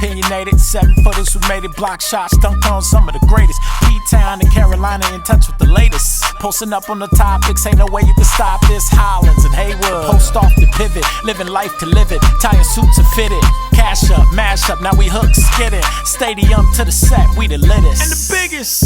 Opinionated, 7-footers who made it, block shots, dunked on some of the greatest. P-Town and Carolina in touch with the latest. Posting up on the topics, ain't no way you can stop this. Hollins and Haywood, post off the pivot, living life to live it. Tire suits are fitted, cash up, mash up, now we hook skidding. Stadium to the set, we the littest. And the biggest.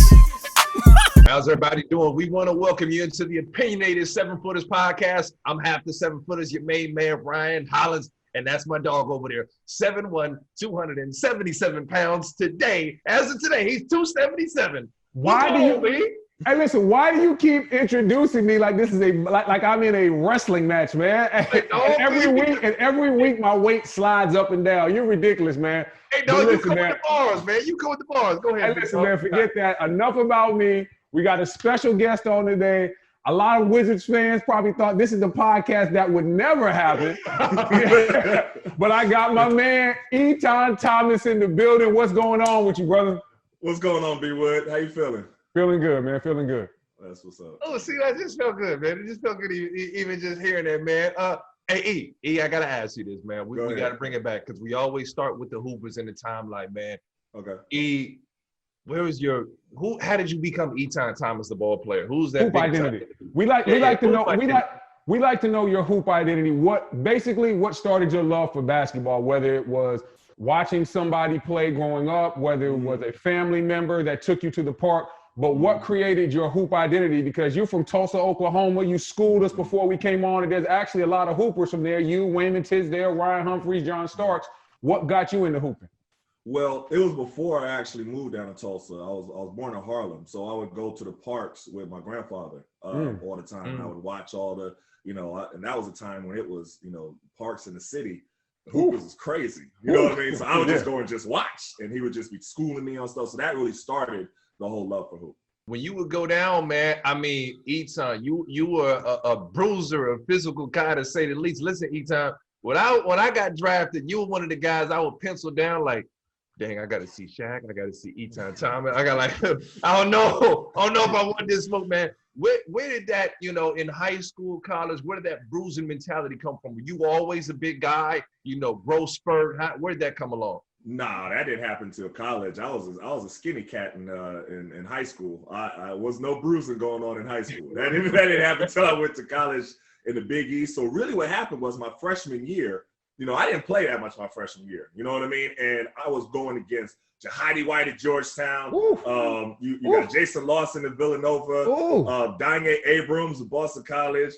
How's everybody doing? We want to welcome you into the Opinionated 7-Footers podcast. I'm half the 7-Footers, your main man, Ryan Hollins, and that's my dog over there, 7'1", 277 pounds today. As of today, he's 277. Why do you? Hey, listen. Why do you keep introducing me like this is like I'm in a wrestling match, man? And every week my weight slides up and down. You're ridiculous, man. Hey, no, you come with the bars, man. You come with the bars. Go ahead. Hey, listen, man. Forget that. Enough about me. We got a special guest on today. A lot of Wizards fans probably thought this is the podcast that would never happen. But I got my man, Etan Thomas, in the building. What's going on with you, brother? What's going on, B Wood? How you feeling? Feeling good, man. Feeling good. That's what's up. Oh, see, that just felt good, man. It just felt good even just hearing that, man. Hey, E, I got to ask you this, man. We got to bring it back because we always start with the Hoopers in the timeline, man. Okay. E, how did you become Etan Thomas, the ball player? Who's that? Hoop identity. We like to know your hoop identity. What started your love for basketball? Whether it was watching somebody play growing up, whether it was a family member that took you to the park, but what created your hoop identity? Because you're from Tulsa, Oklahoma. You schooled us before we came on, and there's actually a lot of hoopers from there. You, Wayman Tisdale, Ryan Humphreys, John Starks. What got you into hooping? Well, it was before I actually moved down to Tulsa. I was born in Harlem, so I would go to the parks with my grandfather all the time. And I would watch all the, and that was a time when it was, parks in the city. Hoopers was crazy. You know what I mean? So I would just go and just watch, and he would just be schooling me on stuff. So that really started the whole love for hoop. When you would go down, man, I mean, Etan, you were a bruiser, a physical guy to say the least. Listen, Etan, when I got drafted, you were one of the guys I would pencil down like, dang, I got to see Shaq. I got to see Etan Thomas. I got I don't know if I want this smoke, man. Where did that, in high school, college, where did that bruising mentality come from? Were you always a big guy, growth spurt? Where did that come along? Nah, that didn't happen till college. I was a skinny cat in high school. I was no bruising going on in high school. That didn't happen till I went to college in the Big East. So really what happened was my freshman year, I didn't play that much my freshman year. You know what I mean? And I was going against Jahidi White at Georgetown. You got Jason Lawson at Villanova. Danye Abrams at Boston College.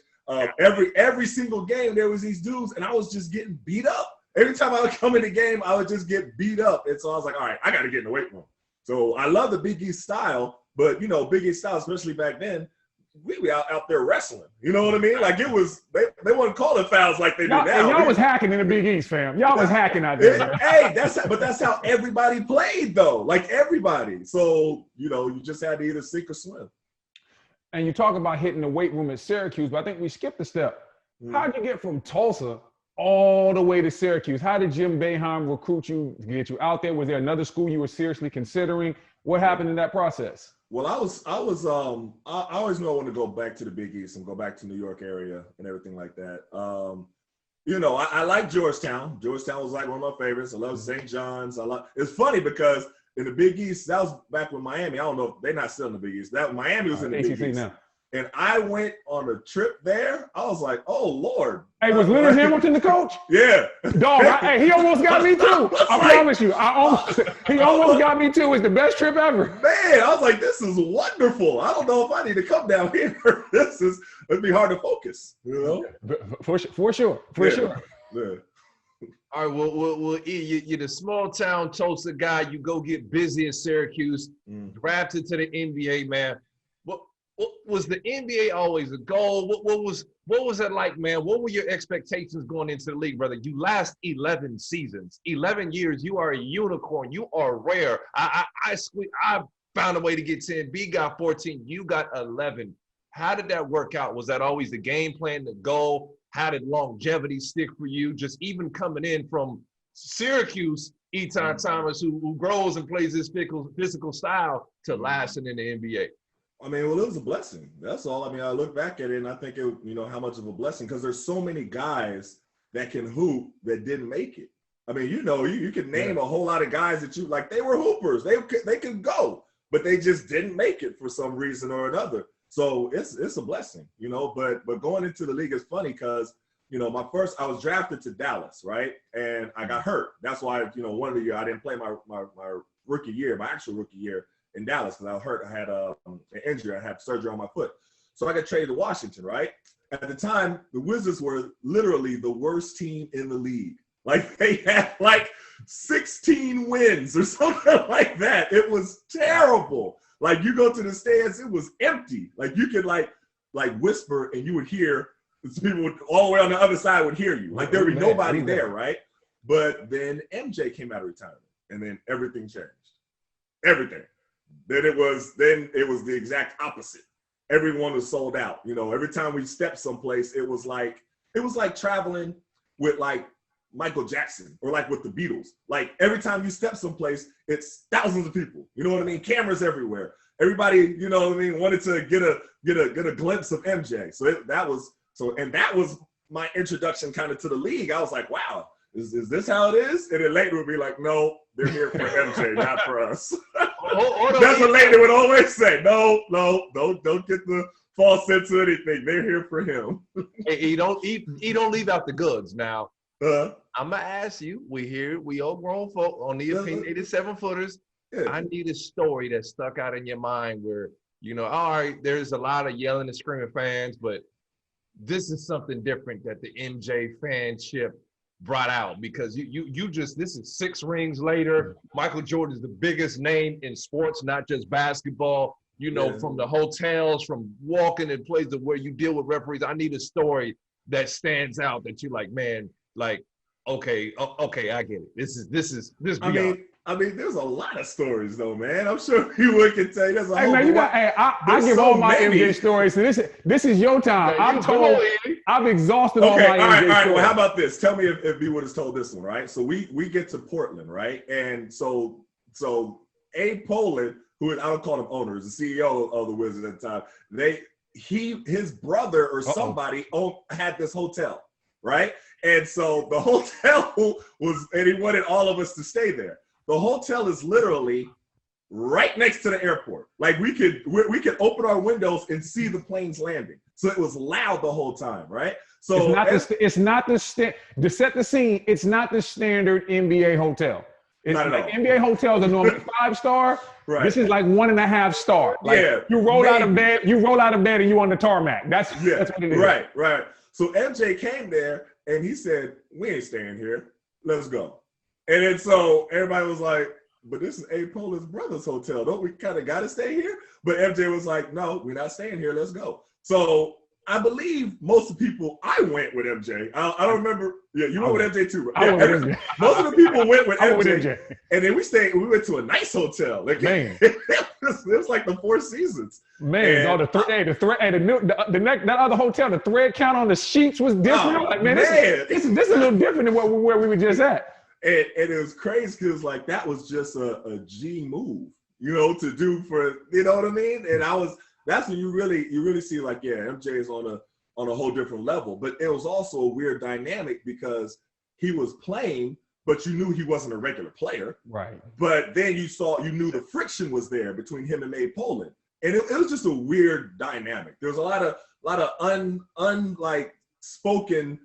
Every single game, there was these dudes, and I was just getting beat up. Every time I would come in the game, I would just get beat up. And so I was like, all right, I got to get in the weight room. So I love the Big East style, but, Big East style, especially back then, we were out there wrestling. You know what I mean? Like it was, they weren't calling fouls like they do now. And y'all was hacking in the Big East, fam. Y'all was hacking out there. Hey, that's how everybody played, though. Like everybody. So, you just had to either sink or swim. And you talk about hitting the weight room at Syracuse, but I think we skipped a step. How'd you get from Tulsa all the way to Syracuse? How did Jim Boeheim recruit you, get you out there? Was there another school you were seriously considering? What happened in that process? Well, I always knew I wanted to go back to the Big East and go back to New York area and everything like that. I like Georgetown. Georgetown was like one of my favorites. I love St. John's. It's funny because in the Big East, that was back with Miami. I don't know if they're not still in the Big East. Miami was in the Big East now. And I went on a trip there. I was like, oh, Lord. Hey, was Leonard Hamilton the coach? Yeah. Dog, he almost got me too. I promise you. He almost got me too. It's the best trip ever. Man, I was like, this is wonderful. I don't know if I need to come down here. It'd be hard to focus, For sure. Yeah. All right, well, E, you're the small town Tulsa guy. You go get busy in Syracuse, drafted to the NBA, man. What was the NBA always a goal? What was that like, man? What were your expectations going into the league, brother? You last 11 seasons, 11 years. You are a unicorn. You are rare. I found a way to get 10. B got 14. You got 11. How did that work out? Was that always the game plan, the goal? How did longevity stick for you? Just even coming in from Syracuse, Etan Thomas, who grows and plays his physical style, to lasting in the NBA. I mean, well, it was a blessing. That's all. I mean, I look back at it and I think how much of a blessing, because there's so many guys that can hoop that didn't make it. I mean, you can name a whole lot of guys that you like. They were hoopers. They could go, but they just didn't make it for some reason or another. So it's a blessing, But going into the league is funny because I was drafted to Dallas, right? And I got hurt. That's why one of the years I didn't play my rookie year, my actual rookie year in Dallas because I was hurt. I had an injury. I had surgery on my foot, so I got traded to Washington, right? At the time, the Wizards were literally the worst team in the league. Like they had like 16 wins or something like that. It was terrible. Like you go to the stands, it was empty. Like you could like whisper and you would hear people all the way on the other side would hear you. Like there would be nobody there, right? But then MJ came out of retirement and then everything changed. Everything. Then it was the exact opposite. Everyone was sold out. Every time we stepped someplace, it was like traveling with like Michael Jackson or like with the Beatles. Like every time you step someplace, it's thousands of people. You know what I mean? Cameras everywhere. Everybody, wanted to get a glimpse of MJ. So that was my introduction kind of to the league. I was like, wow, is this how it is? And then later would be like, no, they're here for MJ, not for us. That's what later would always say. No, don't get the false sense of anything. They're here for him. Hey, you don't leave out the goods now. I'm gonna ask you. We all grown folk on the Opinionated 7-footers. Yeah. I need a story that stuck out in your mind where all right, there's a lot of yelling and screaming fans, but this is something different that the MJ fanship brought out because this is 6 rings later. Michael Jordan is the biggest name in sports, not just basketball. From the hotels, from walking in places where you deal with referees. I need a story that stands out that you're like, man. Like, okay, I get it. This beyond. I mean, there's a lot of stories though, man. I'm sure Haywood can tell you. There's a whole I give all my MJ stories. So this is your time. I've exhausted all my MJ stories. All right. Well, how about this? Tell me if Haywood has told this one, right? So we get to Portland, right? And so Abe Pollin, who I don't call him owner, is the CEO of the Wizards at the time. His brother or somebody had this hotel, right? And so the hotel and he wanted all of us to stay there. The hotel is literally right next to the airport. Like we could open our windows and see the planes landing. So it was loud the whole time, right? So to set the scene, it's not the standard NBA hotel. It's not like NBA hotels are normally 5-star. Right. This is like 1.5 star. Like you roll out of bed and you on the tarmac. That's what it is. Right. So MJ came there and he said, "We ain't staying here. Let's go." And then so everybody was like, "But this is Abe Pollin's brother's hotel. Don't we kind of got to stay here?" But MJ was like, "No, we're not staying here. Let's go." So I believe most of the people, I went with MJ. I don't remember. Yeah, you went with MJ too. Most of the people went with MJ. And then we went to a nice hotel. Like, man. it was like the Four Seasons. Man, that other hotel, the thread count on the sheets was different. This is a little different than where we were just at. And it was crazy because like that was just a G move, to do for, you know what I mean? And that's when you really see like, MJ is on a whole different level. But it was also a weird dynamic because he was playing, but you knew he wasn't a regular player. Right. But then you knew the friction was there between him and Abe Pollin. And it was just a weird dynamic. There was a lot of spoken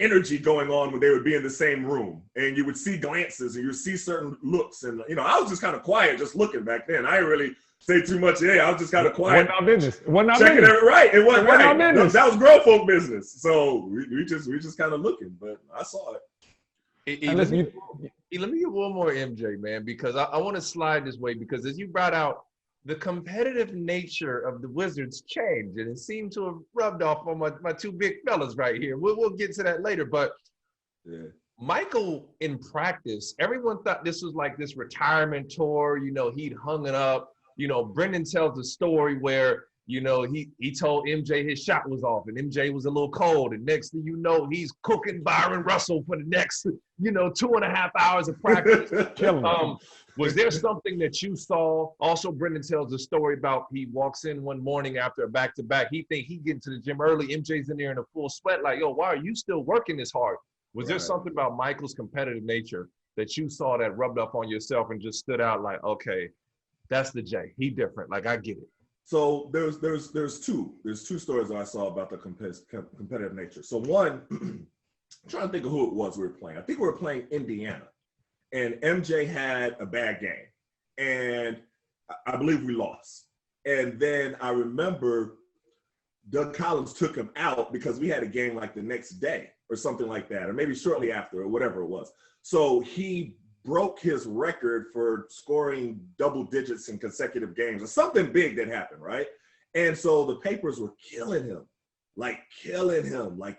energy going on when they would be in the same room, and you would see glances and you would see certain looks. And I was just kind of quiet, just looking back then. I didn't really say too much. I was just kind of quiet. Wasn't our business. It wasn't our business. That was grown folk business. So we just kind of looking, but I saw it. Let me get one more MJ, man, because I want to slide this way because as you brought out, the competitive nature of the Wizards changed, and it seemed to have rubbed off on my two big fellas right here. We'll get to that later, but Michael in practice, everyone thought this was like this retirement tour. He'd hung it up. Brendan tells a story where he told MJ his shot was off, and MJ was a little cold, and next thing you know, he's cooking Byron Russell for the next 2.5 hours of practice. Was there something that you saw? Also, Brendan tells a story about he walks in one morning after a back-to-back. He get into the gym early. MJ's in there in a full sweat like, yo, why are you still working this hard? Was there something about Michael's competitive nature that you saw that rubbed up on yourself and just stood out like, okay, that's the Jay. He different. Like, I get it. So there's two stories that I saw about the competitive nature. So one, I'm trying to think of who it was we were playing. I think we were playing Indiana, and MJ had a bad game, and I believe we lost. And then I remember Doug Collins took him out because we had a game like the next day or something like that, or maybe shortly after, or whatever it was. So he broke his record for scoring double digits in consecutive games, or something big that happened, right? And so the papers were killing him. Like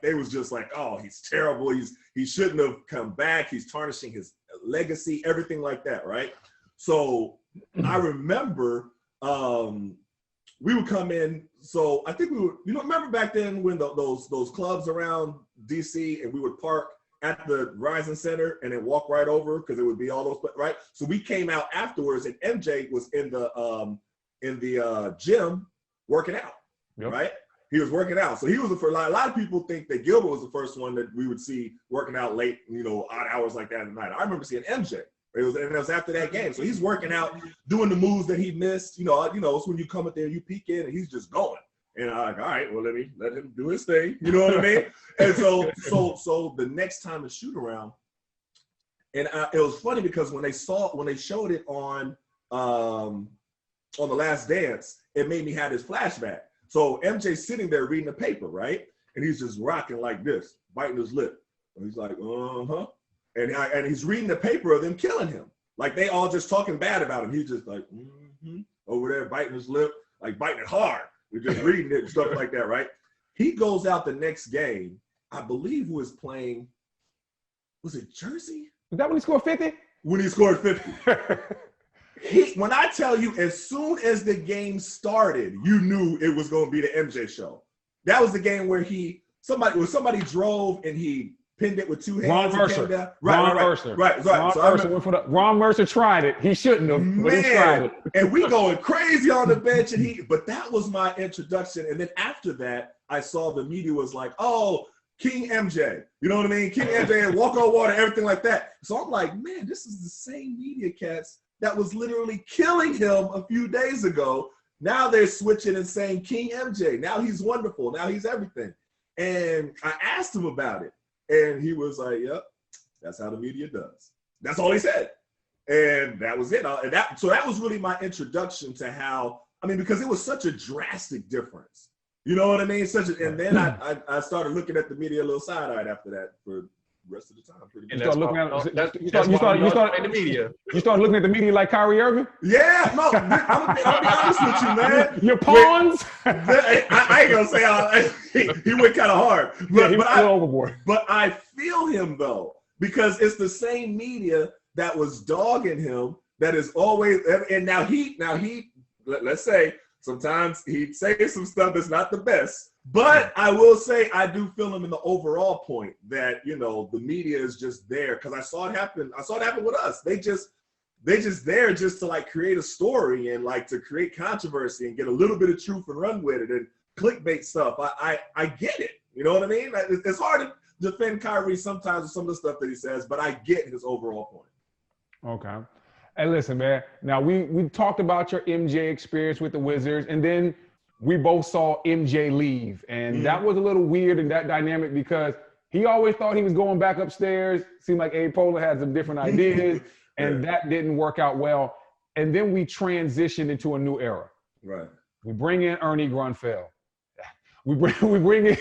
they was just like, oh, he's terrible. He shouldn't have come back. He's tarnishing his legacy, everything like that, right? So I remember we would come in. So I think we would, remember back then when those clubs around DC, and we would park at the Verizon Center and then walk right over because it would be all those, right? So we came out afterwards, and MJ was in the gym working out, right? He was working out. So he was the first. A lot of people think that Gilbert was the first one that we would see working out late, odd hours like that at night. I remember seeing MJ. It was after that game. So he's working out, doing the moves that he missed. It's when you come up there, you peek in, and he's just going. And I'm like, all right, well, let him do his thing. You know what I mean? And so the next time the shoot around, and it was funny because when they showed it on The Last Dance, it made me have this flashback. So MJ's sitting there reading the paper, right? And he's just rocking like this, biting his lip. And he's like, uh-huh. And he's reading the paper of them killing him. Like they all just talking bad about him. He's just like, over there biting his lip, like biting it hard. We're just reading it and stuff like that, right? He goes out the next game, I believe was playing, was it Jersey? Is that when he scored 50? When he scored 50. When I tell you, as soon as the game started, you knew it was going to be the MJ show. That was the game where somebody drove and he pinned it with two hands. Ron Mercer. Right. Ron Mercer tried it. He shouldn't have, but he tried it. And we going crazy on the bench, but that was my introduction. And then after that, I saw the media was like, oh, King MJ. You know what I mean? King MJ and Walk on Water, everything like that. So I'm like, man, this is the same media cats that was literally killing him a few days ago. Now they're switching and saying King MJ. Now he's wonderful. Now he's everything. And I asked him about it. And he was like, yep, that's how the media does. That's all he said. And that was it. So that was really my introduction to how, because it was such a drastic difference. You know what I mean? And then I started looking at the media a little side-eyed after that for the rest of the time. Pretty much. You started looking at the media like Kyrie Irving? Yeah, no, I'm be honest with you, man. Your pawns? I ain't gonna say he went kind of hard. But he went overboard. But I feel him though, because it's the same media that was dogging him that is always, and now he let's say sometimes he says some stuff that's not the best. But I will say I do feel him in the overall point that, the media is just there because I saw it happen. I saw it happen with us. They just there just to like create a story and like to create controversy and get a little bit of truth and run with it and clickbait stuff. I get it. You know what I mean? It's hard to defend Kyrie sometimes with some of the stuff that he says, but I get his overall point. Okay. Hey, listen, man. Now we talked about your MJ experience with the Wizards, and then we both saw MJ leave. And that was a little weird in that dynamic because he always thought he was going back upstairs. Seemed like Abe Poehler had some different ideas, and that didn't work out well. And then we transitioned into a new era. Right. We bring in Ernie Grunfeld. We bring in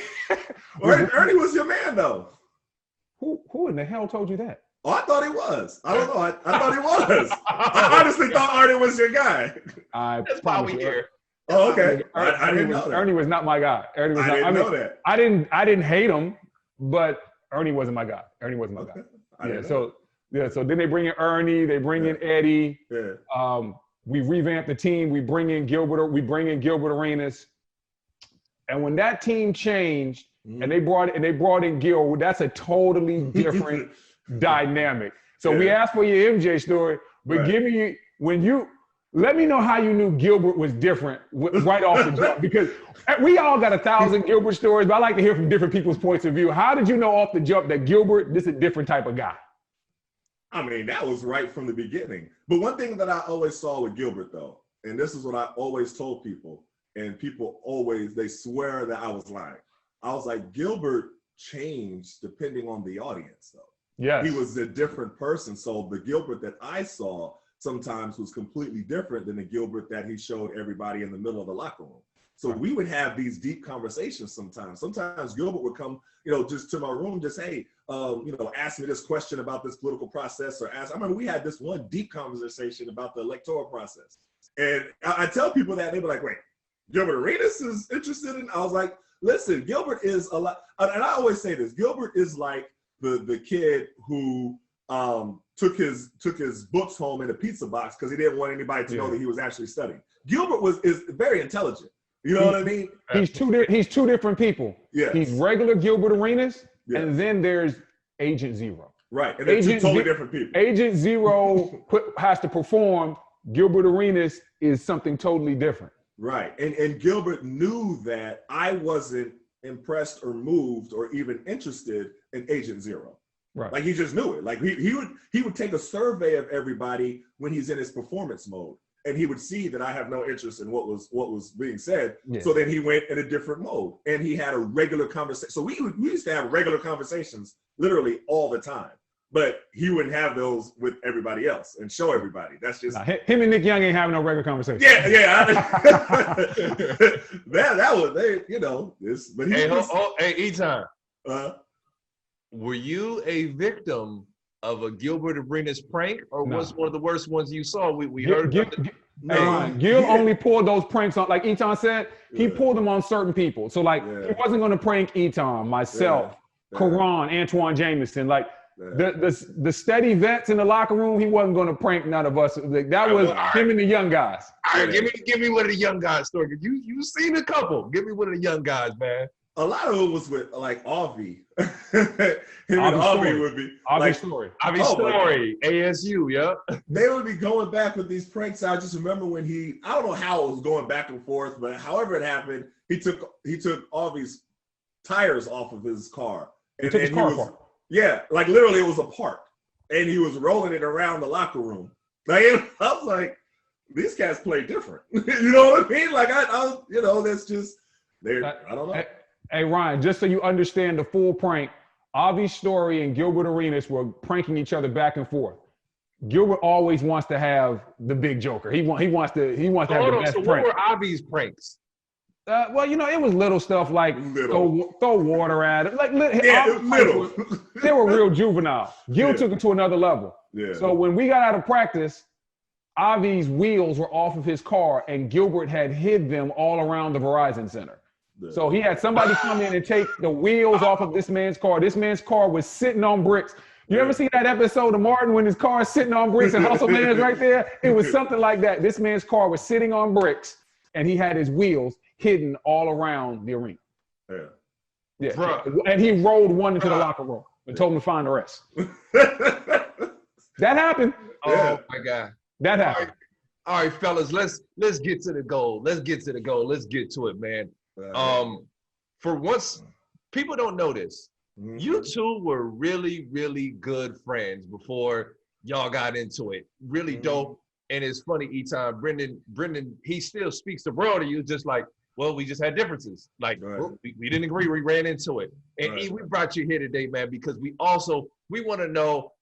Ernie was your man, though. Who in the hell told you that? Oh, I thought he was. I don't know. I thought he was. I honestly thought Ernie was your guy. That's why we here. Oh, okay. I didn't know that. Ernie was not my guy. I didn't know that. I didn't hate him, but Ernie wasn't my guy. Ernie wasn't my guy. So then they bring in Ernie, they bring in Eddie. Yeah. We revamp the team. We bring in Gilbert Arenas. And when that team changed and they brought in Gil, that's a totally different dynamic. So we asked for your MJ story, but give me when you Let me know how you knew Gilbert was different right off the jump, because we all got 1,000 Gilbert stories, but I like to hear from different people's points of view. How did you know off the jump that Gilbert, this is a different type of guy? I mean, that was right from the beginning. But one thing that I always saw with Gilbert, though, and this is what I always told people, and people always, they swear that I was lying. I was like, Gilbert changed depending on the audience, though. Yes. He was a different person. So the Gilbert that I saw sometimes was completely different than the Gilbert that he showed everybody in the middle of the locker room. So we would have these deep conversations sometimes. Sometimes Gilbert would come, just to my room, just, hey, ask me this question about this political process, or I remember we had this one deep conversation about the electoral process. And I tell people that, they be like, wait, Gilbert Arenas is interested in? I was like, listen, Gilbert is a lot, and I always say this, Gilbert is like the kid who took his books home in a pizza box because he didn't want anybody to know that he was actually studying. Gilbert is very intelligent. You know what I mean? He's two different people. Yeah. He's regular Gilbert Arenas, and then there's Agent Zero. Right, and they're two totally different people. Agent Zero has to perform. Gilbert Arenas is something totally different. Right, and Gilbert knew that I wasn't impressed or moved or even interested in Agent Zero. Right. Like he just knew it. Like he would take a survey of everybody when he's in his performance mode, and he would see that I have no interest in what was being said. Yeah. So then he went in a different mode, and he had a regular conversation. So we used to have regular conversations literally all the time, but he wouldn't have those with everybody else and show everybody. That's just him and Nick Young ain't having no regular conversation. Yeah. that was this. But hey, Etan. Were you a victim of a Gilbert Arenas prank, or was one of the worst ones you saw? We heard. Gil only pulled those pranks on, like Etan said, he pulled them on certain people. So he wasn't going to prank Etan, myself, Karan, Antoine Jameson, like the steady vets in the locker room. He wasn't going to prank none of us. That was him and the young guys. All right, give me one of the young guys' stories. You seen a couple. Give me one of the young guys, man. A lot of it was with like Avi. Him and Avi would be Avi Story. Avi Story, ASU, yeah. They would be going back with these pranks. I just remember when I don't know how it was going back and forth, but however it happened, he took Avi's tires off of his car. And took his car apart. Yeah, like literally it was a part. And he was rolling it around the locker room. Like, I was like, these cats play different. You know what I mean? Like that's just I don't know. Hey, Ryan, just so you understand the full prank, Avi Story and Gilbert Arenas were pranking each other back and forth. Gilbert always wants to have the big joker. He wants to have the best prank. What were Avi's pranks? It was little stuff like throw water at it. Little. They were real juvenile. Gil took it to another level. Yeah. So when we got out of practice, Avi's wheels were off of his car, and Gilbert had hid them all around the Verizon Center. So he had somebody come in and take the wheels off of this man's car. This man's car was sitting on bricks. You ever see that episode of Martin when his car is sitting on bricks and Hustle Man's right there? It was something like that. This man's car was sitting on bricks, and he had his wheels hidden all around the arena. Yeah. Bruh. And he rolled one into the locker room and told him to find the rest. That happened. Oh, my God. That happened. All right, fellas, let's get to the goal. Let's get to it, man. For once, people don't know this. You two were really, really good friends before y'all got into it. Really dope. And it's funny, Etan, Brendan, he still speaks the world to you, just like, well, we just had differences. Like, we didn't agree, we ran into it. And we brought you here today, man, because we want to know,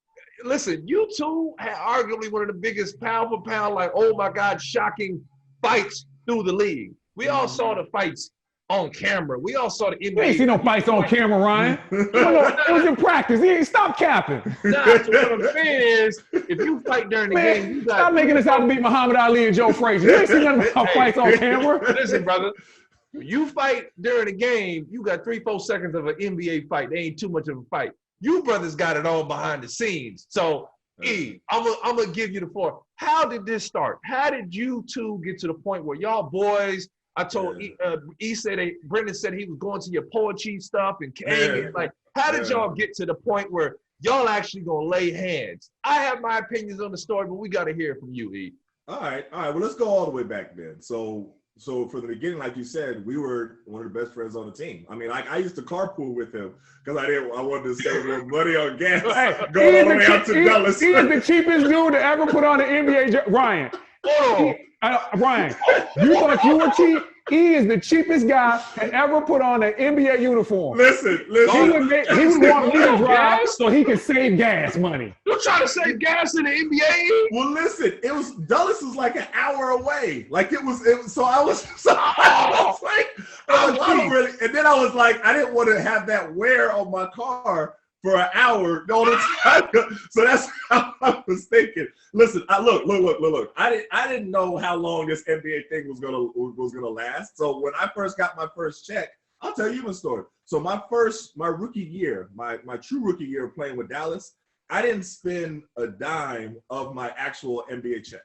listen, you two had arguably one of the biggest pound for pound, like, oh my God, shocking fights through the league. We all saw the fights on camera. We all saw the NBA. You ain't seen no fights on camera, Ryan. It was in practice. He ain't stop capping. Nah, so what I'm saying is, if you fight during the game, you got. Stop making this out to be Muhammad Ali and Joe Frazier. You ain't seen none of our fights on camera. Listen, brother. You fight during the game, you got 3-4 seconds of an NBA fight. They ain't too much of a fight. You brothers got it all behind the scenes. So, E, I'm gonna give you the floor. How did this start? How did you two get to the point where y'all boys? I told Brendan said he was going to your poetry stuff and came. Like, how did y'all get to the point where y'all actually gonna lay hands? I have my opinions on the story, but we gotta hear from you, E. All right. Well, let's go all the way back then. So from the beginning, like you said, we were one of the best friends on the team. I mean, like I used to carpool with him because I wanted to save a little money on gas. Hey, Going all the way out to Dallas. He is the cheapest dude to ever put on an NBA. Ryan, Ryan, you thought you were cheap? He is the cheapest guy to ever put on an NBA uniform. Listen. He would want me to drive so he could save gas money. You're trying to save gas in the NBA? Well, listen, Dulles was like an hour away. Like it was so I was like, I don't really, and then I was like, I didn't want to have that wear on my car for an hour all the time. So that's how I was thinking. Listen, look. I didn't know how long this NBA thing was gonna last. So when I first got my first check, I'll tell you a story. So my rookie year, my true rookie year of playing with Dallas, I didn't spend a dime of my actual NBA check.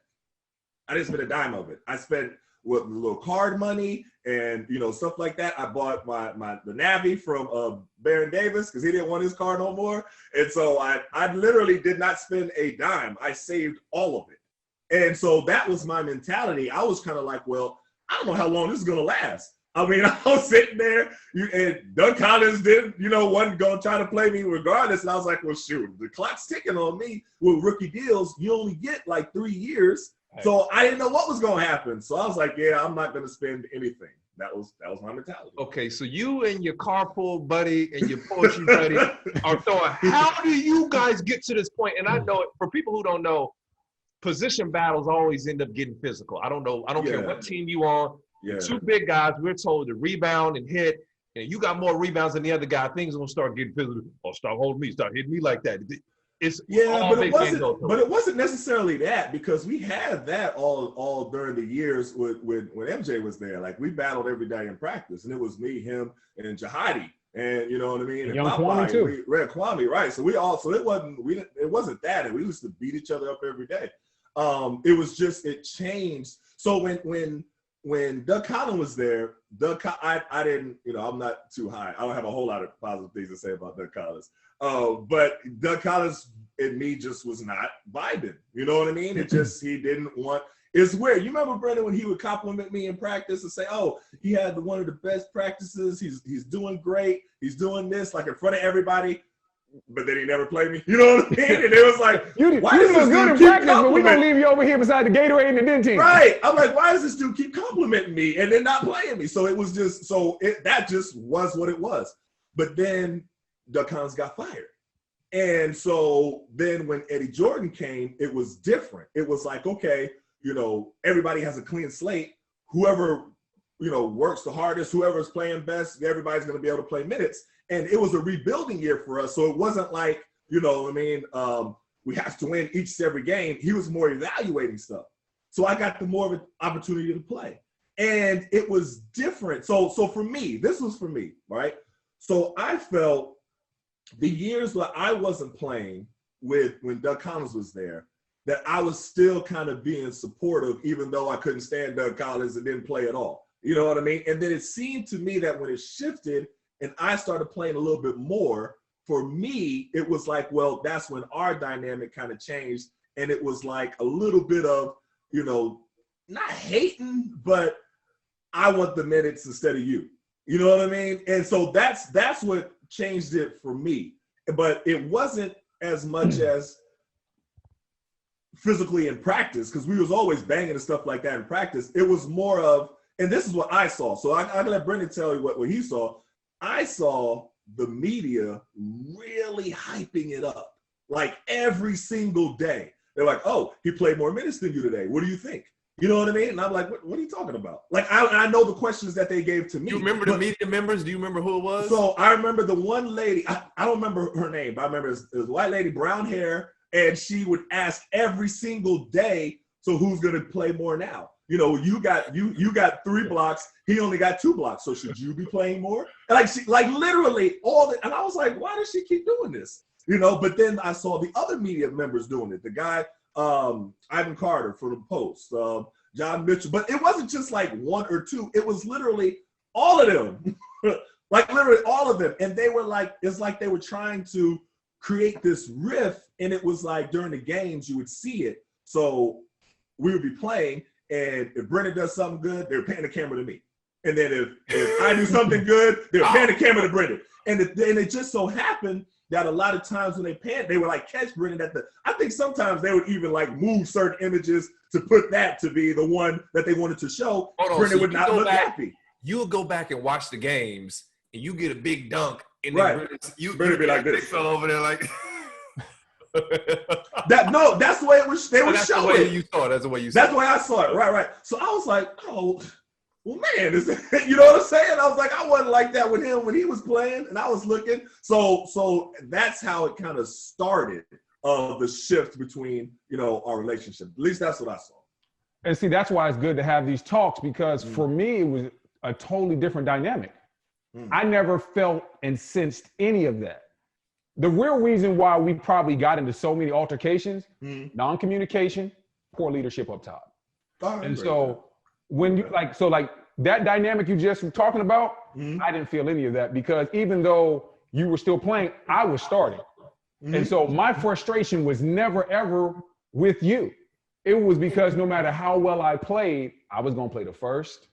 I didn't spend a dime of it. I spent with a little card money and stuff like that. I bought the Navy from Baron Davis because he didn't want his car no more. And so I literally did not spend a dime. I saved all of it. And so that was my mentality. I was kind of like, well, I don't know how long this is gonna last. I mean, I was sitting there, and Doug Collins wasn't gonna try to play me regardless. And I was like, well, shoot, the clock's ticking on me with rookie deals. You only get like 3 years. So I didn't know what was going to happen. So I was like, yeah, I'm not going to spend anything. That was my mentality. Okay, so you and your carpool buddy and your poetry buddy are throwing. How do you guys get to this point? And I know for people who don't know, position battles always end up getting physical. I don't know. I don't care what team you on. Yeah. Two big guys, we're told to rebound and hit. And you got more rebounds than the other guy. Things are going to start getting physical. Oh, start holding me. Start hitting me like that. But it wasn't necessarily that, because we had that all during the years when MJ was there. Like we battled every day in practice, and it was me, him, and Jahadi, and you know what I mean. And Young Kwame too. Kwame, right? So it wasn't that, and we used to beat each other up every day. It was just it changed. So when Doug Collins was there, I didn't, I'm not too high. I don't have a whole lot of positive things to say about Doug Collins. But Doug Collins and me just was not vibing. You know what I mean? He didn't want. It's weird. You remember Brendan when he would compliment me in practice and say, "Oh, he had one of the best practices. He's doing great. He's doing this like in front of everybody." But then he never played me. You know what I mean? And it was like, why does this dude keep practice, but we're going to leave you over here beside the Gatorade and the dentin. Right. I'm like, why does this dude keep complimenting me and then not playing me? So it was just, that just was what it was. But then Doug Collins got fired. And so then when Eddie Jordan came, it was different. It was like, okay, everybody has a clean slate. Whoever, works the hardest, whoever's playing best, everybody's going to be able to play minutes. And it was a rebuilding year for us. So it wasn't like, we have to win each and every game. He was more evaluating stuff. So I got the more of an opportunity to play. And it was different. So for me, this was for me, right? So I felt the years where I wasn't playing when Doug Collins was there, that I was still kind of being supportive, even though I couldn't stand Doug Collins and didn't play at all. You know what I mean? And then it seemed to me that when it shifted and I started playing a little bit more, for me, it was like, well, that's when our dynamic kind of changed. And it was like a little bit of, not hating, but I want the minutes instead of you. You know what I mean? And so that's what changed it for me. But it wasn't as much as physically in practice, because we was always banging and stuff like that in practice. It was more of, and this is what I saw. So I can let Brendan tell you what he saw. I saw the media really hyping it up, like every single day. They're like, oh, he played more minutes than you today. What do you think? You know what I mean? And I'm like, what are you talking about? Like, I know the questions that they gave to me. You remember the media members? Do you remember who it was? So I remember the one lady, I don't remember her name, but I remember it was a white lady, brown hair, and she would ask every single day, so who's going to play more now? You got 3 blocks. He only got 2 blocks. So should you be playing more? And literally and I was like, why does she keep doing this? But then I saw the other media members doing it. The guy, Ivan Carter from the Post, John Mitchell. But it wasn't just like 1 or 2. It was literally all of them, like literally all of them. And they were like, it's like they were trying to create this riff. And it was like during the games, you would see it. So we would be playing, and if Brendan does something good, they were panning the camera to me. And then if I do something good, they were panning the camera to Brendan. And it just so happened that a lot of times when they panned, they would like catch Brendan I think sometimes they would even like move certain images to put that to be the one that they wanted to show. Brendan would not look happy. You'll go back and watch the games, and you get a big dunk, and right. You be like this. Fell over there like. That's the way it was. They were showing. That's the way you saw it. That's the way you saw it. That's the way I saw it. Right. So I was like, oh, well, man, you know what I'm saying? I was like, I wasn't like that with him when he was playing, and I was looking. So that's how it kind of started. The shift between our relationship. At least that's what I saw. And see, that's why it's good to have these talks, because for me it was a totally different dynamic. I never felt and sensed any of that. The real reason why we probably got into so many altercations, non-communication, poor leadership up top. And so when you like that dynamic you just were talking about, I didn't feel any of that, because even though you were still playing, I was starting. And so my frustration was never, ever with you. It was because no matter how well I played, I was going to play the first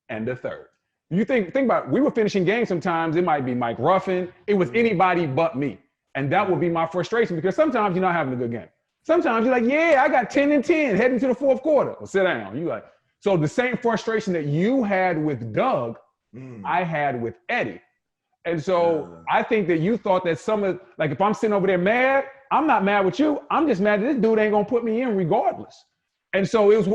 and the third. You think about it, we were finishing games sometimes. It might be Mike Ruffin. It was anybody but me. And that would be my frustration, because sometimes you're not having a good game. Sometimes you're like, yeah, I got 10 and 10 heading to the fourth quarter. Well, sit down. You like, so the same frustration that you had with Doug, I had with Eddie. And so I think that you thought that like if I'm sitting over there mad, I'm not mad with you. I'm just mad that this dude ain't going to put me in regardless. And so it was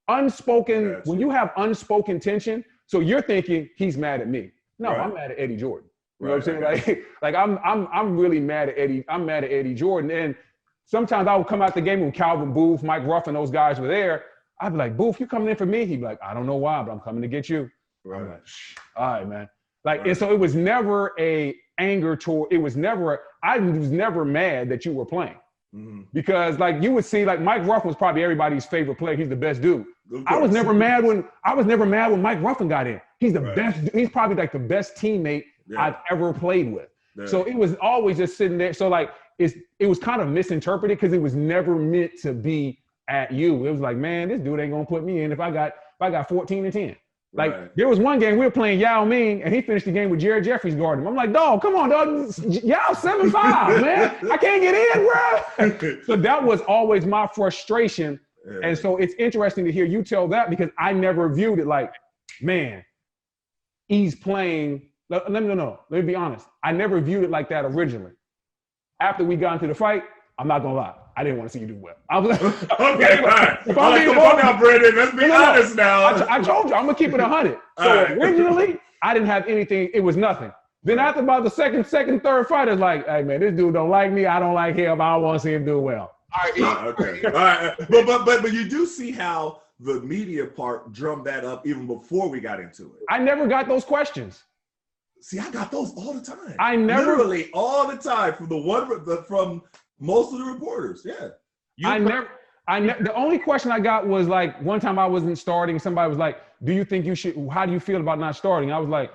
unspoken, when you have unspoken tension, so you're thinking he's mad at me. No, I'm mad at Eddie Jordan. You know what I'm saying? Like I'm really mad at Eddie. I'm mad at Eddie Jordan. And sometimes I would come out the game when Calvin Booth, Mike Ruffin, those guys were there. I'd be like, Booth, you coming in for me? He'd be like, I don't know why, but I'm coming to get you. I'm like, all right, man. And so it was never a anger toward, I was never mad that you were playing. Because like you would see, like Mike Ruffin was probably everybody's favorite player. He's the best dude. I was never mad when Mike Ruffin got in. He's the best. He's probably like the best teammate I've ever played with. So it was always just sitting there. So like it was kind of misinterpreted, because it was never meant to be at you. It was like, man, this dude ain't gonna put me in if I got 14 and 10. Like there was one game we were playing Yao Ming, and he finished the game with Jared Jeffries guarding him. I'm like, dog, come on, dog. Yao 7'5", man. I can't get in, bro. So that was always my frustration. And so it's interesting to hear you tell that, because I never viewed it like, man, he's playing. Let me be honest. I never viewed it like that originally. After we got into the fight, I'm not gonna lie, I didn't want to see you do well. I was like, okay, fine. Come on now, Brendan. Let's be honest now. I told you, I'm gonna keep it 100. So originally, I didn't have anything. It was nothing. Then after about the second, third fight, it's like, hey man, this dude don't like me. I don't like him. I don't want to see him do well. All right. Okay. All right. But you do see how the media part drummed that up even before we got into it. I never got those questions. See, I got those all the time. Literally all the time from most of the reporters. Yeah. The only question I got was like, one time I wasn't starting. Somebody was like, how do you feel about not starting? I was like,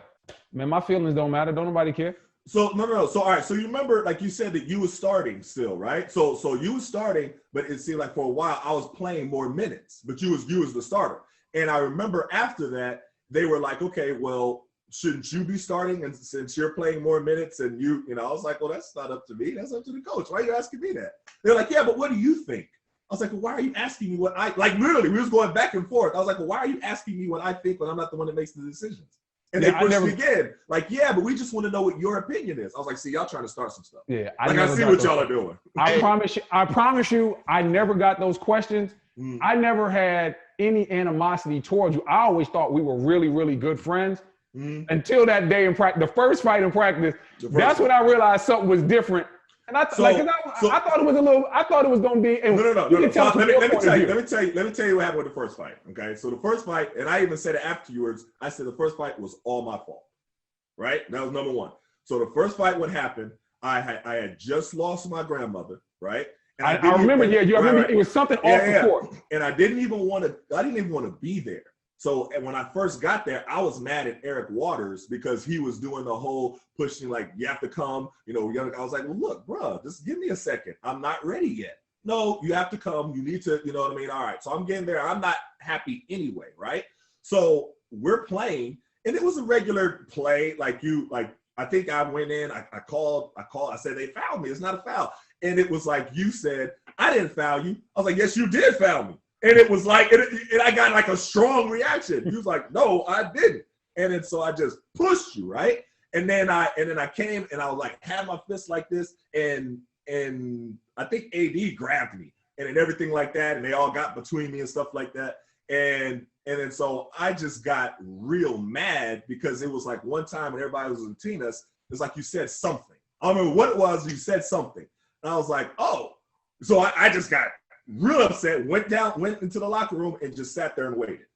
man, my feelings don't matter. Don't nobody care. So no. So all right. So you remember, like you said, that you was starting still, right? So you was starting, but it seemed like for a while I was playing more minutes, but you was the starter. And I remember after that, they were like, okay, well, shouldn't you be starting? And since you're playing more minutes and you know, I was like, well, that's not up to me. That's up to the coach. Why are you asking me that? They're like, yeah, but what do you think? I was like, well, why are you asking me what literally, we was going back and forth. I was like, well, why are you asking me what I think when I'm not the one that makes the decisions? And they pushed me again. Like, yeah, but we just want to know what your opinion is. I was like, see, y'all trying to start some stuff. Yeah. I see what y'all are doing. I promise you, I never got those questions. I never had any animosity towards you. I always thought we were really, really good friends. Until that day in practice, the first fight in practice, that's when I realized something was different. And I thought it was I thought it was going to be. And no. Let me tell you what happened with the first fight. Okay. So the first fight, and I even said it afterwards, I said the first fight was all my fault. Right. That was number one. So the first fight, what happened, I had just lost my grandmother. Right. And I remember, it was something off the court. And I didn't even want to be there. So when I first got there, I was mad at Eric Waters because he was doing the whole pushing, like, you have to come, you know, I was like, well, look, bro, just give me a second. I'm not ready yet. no, you have to come. You need to, you know what I mean? All right. So I'm getting there. I'm not happy anyway, right? So we're playing, and it was a regular play. I think I went in, I called, I said, they fouled me. It's not a foul. And it was like, you said, I didn't foul you. I was like, yes, you did foul me. And it was like, and I got like a strong reaction. He was like, no, I didn't. And then so I just pushed you, right? And then I came and I was like, had my fist like this, and I think AD grabbed me and everything like that, and they all got between me and stuff like that. And then so I just got real mad because it was like one time when everybody was routine us, it's like you said something. I don't remember what it was, you said something. And I was like, oh. So I just got real upset, went into the locker room and just sat there and waited.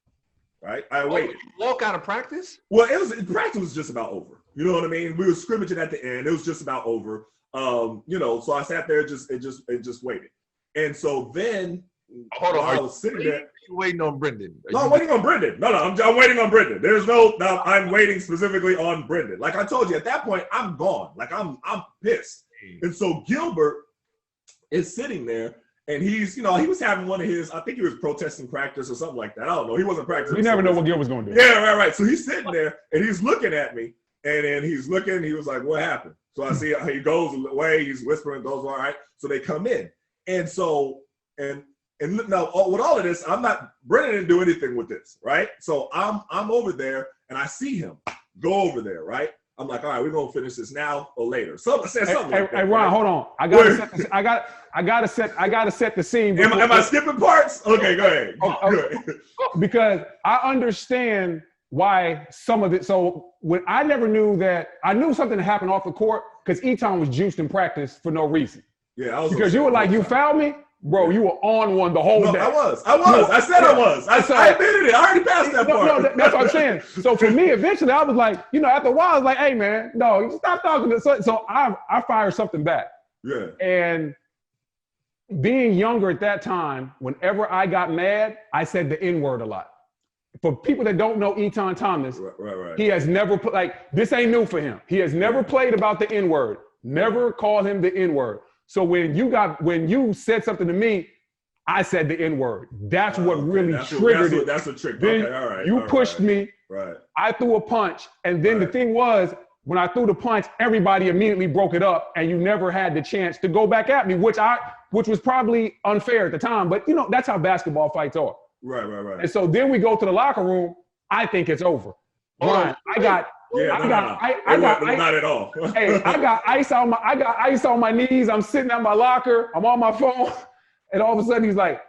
Right? I waited. You walk out of practice? Well, practice was just about over. You know what I mean? We were scrimmaging at the end. It was just about over. So I sat there and just waited. And so then hold on, I was sitting there. You waiting on Brendan? No, I'm waiting on Brendan. No, I'm waiting on Brendan. I'm waiting specifically on Brendan. Like I told you, at that point, I'm gone. Like I'm pissed. And so Gilbert is sitting there, and he's, he was having one of his, I think he was protesting practice or something like that. I don't know. He wasn't practicing. You never know what Gilbert's was going to do. Yeah, right. So he's sitting there, and he's looking at me, and then he's looking, he was like, what happened? So I see he goes away, he's whispering, goes, all right. So they come in. And so, and now with all of this, Brendan didn't do anything with this, right? So I'm over there, and I see him go over there, right? I'm like, all right, we're gonna finish this now or later. So I said something. Hey, Ron, hold on. I gotta set the scene. Am I skipping parts? Okay, go ahead. Because I understand why some of it. So when I never knew that, I knew something happened off the court because Etan was juiced in practice for no reason. Yeah, I was. Because you were like, you fouled me? Bro, you were on one the whole day. I was. I said I was. I admitted it. I already passed that part. No, that's what I'm saying. So for me, eventually, I was like, after a while, I was like, hey, man, no, stop talking to. So I fired something back. Yeah. And being younger at that time, whenever I got mad, I said the N-word a lot. For people that don't know Etan Thomas, right. He has never put, this ain't new for him. He has never played about the N-word. Never called him the N-word. So when you said something to me, I said the N-word. That's what really triggered it. That's a trick. Then okay, all right. You pushed me. Right. I threw a punch. And then the thing was, when I threw the punch, everybody immediately broke it up, and you never had the chance to go back at me, which was probably unfair at the time. But that's how basketball fights are. Right. And so then we go to the locker room. I think it's over. Ryan, not at all. Hey, I got ice on my knees. I'm sitting at my locker. I'm on my phone, and all of a sudden he's like,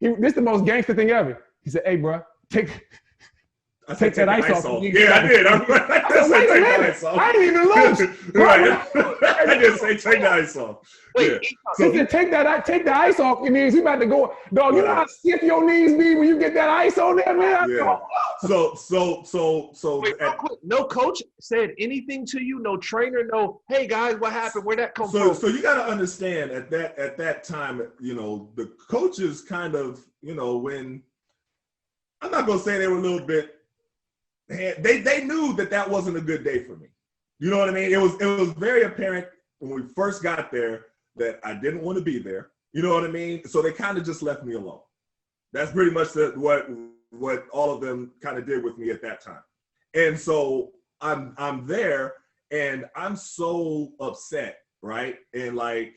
"This is the most gangster thing ever." He said, "Hey, bro, take that ice off." Yeah, I did. I didn't even lose. Right. I didn't say take the ice off. Wait, yeah. So he said, take the ice off your knees. We about to go. Dog, you know how stiff your knees be when you get that ice on there, man? Yeah. So wait, no coach said anything to you? No trainer? No, hey guys, what happened? Where'd that come from? So you gotta understand at that time, the coaches kind of, when I'm not gonna say they were a little bit, they knew that wasn't a good day for me. You know what I mean? It was very apparent when we first got there that I didn't want to be there. You know what I mean? So they kind of just left me alone. That's pretty much what all of them kind of did with me at that time. And so I'm there, and I'm so upset, right? And like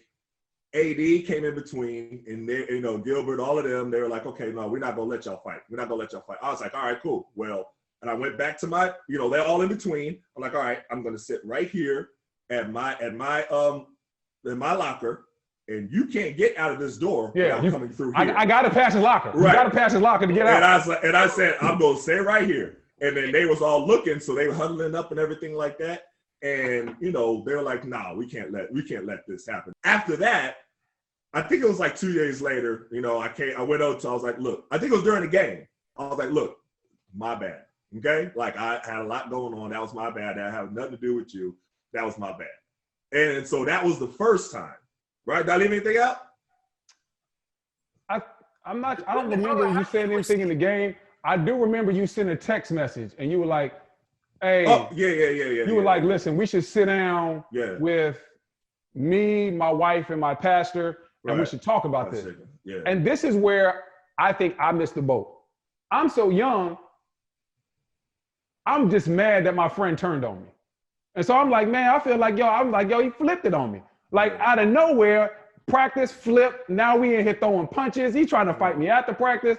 AD came in between, and they, Gilbert, all of them, they were like, okay, no, we're not gonna let y'all fight. We're not gonna let y'all fight. I was like, all right, cool. Well, and I went back to my, they're all in between. I'm like, all right, I'm gonna sit right here at my in my locker, and you can't get out of this door without coming through here. I gotta pass his locker. Right. You gotta pass his locker to get out. And I said, I'm gonna stay right here. And then they was all looking, so they were huddling up and everything like that. And they were like, nah, we can't let this happen. After that, I think it was like 2 days later, I went out to, I was like, look, I think it was during the game. I was like, look, my bad. Okay? Like, I had a lot going on. That was my bad. That had nothing to do with you. That was my bad. And so that was the first time, right? Did I leave anything out? I don't remember you saying anything in the game. I do remember you sent a text message, and you were like, hey. Oh, yeah. You were like, listen, we should sit down with me, my wife, and my pastor, and we should talk about this. Yeah. And this is where I think I missed the boat. I'm so young, I'm just mad that my friend turned on me. And so I'm like, man, I feel like, yo, he flipped it on me. Like out of nowhere, practice, flip, now we in here throwing punches. He trying to fight me after practice.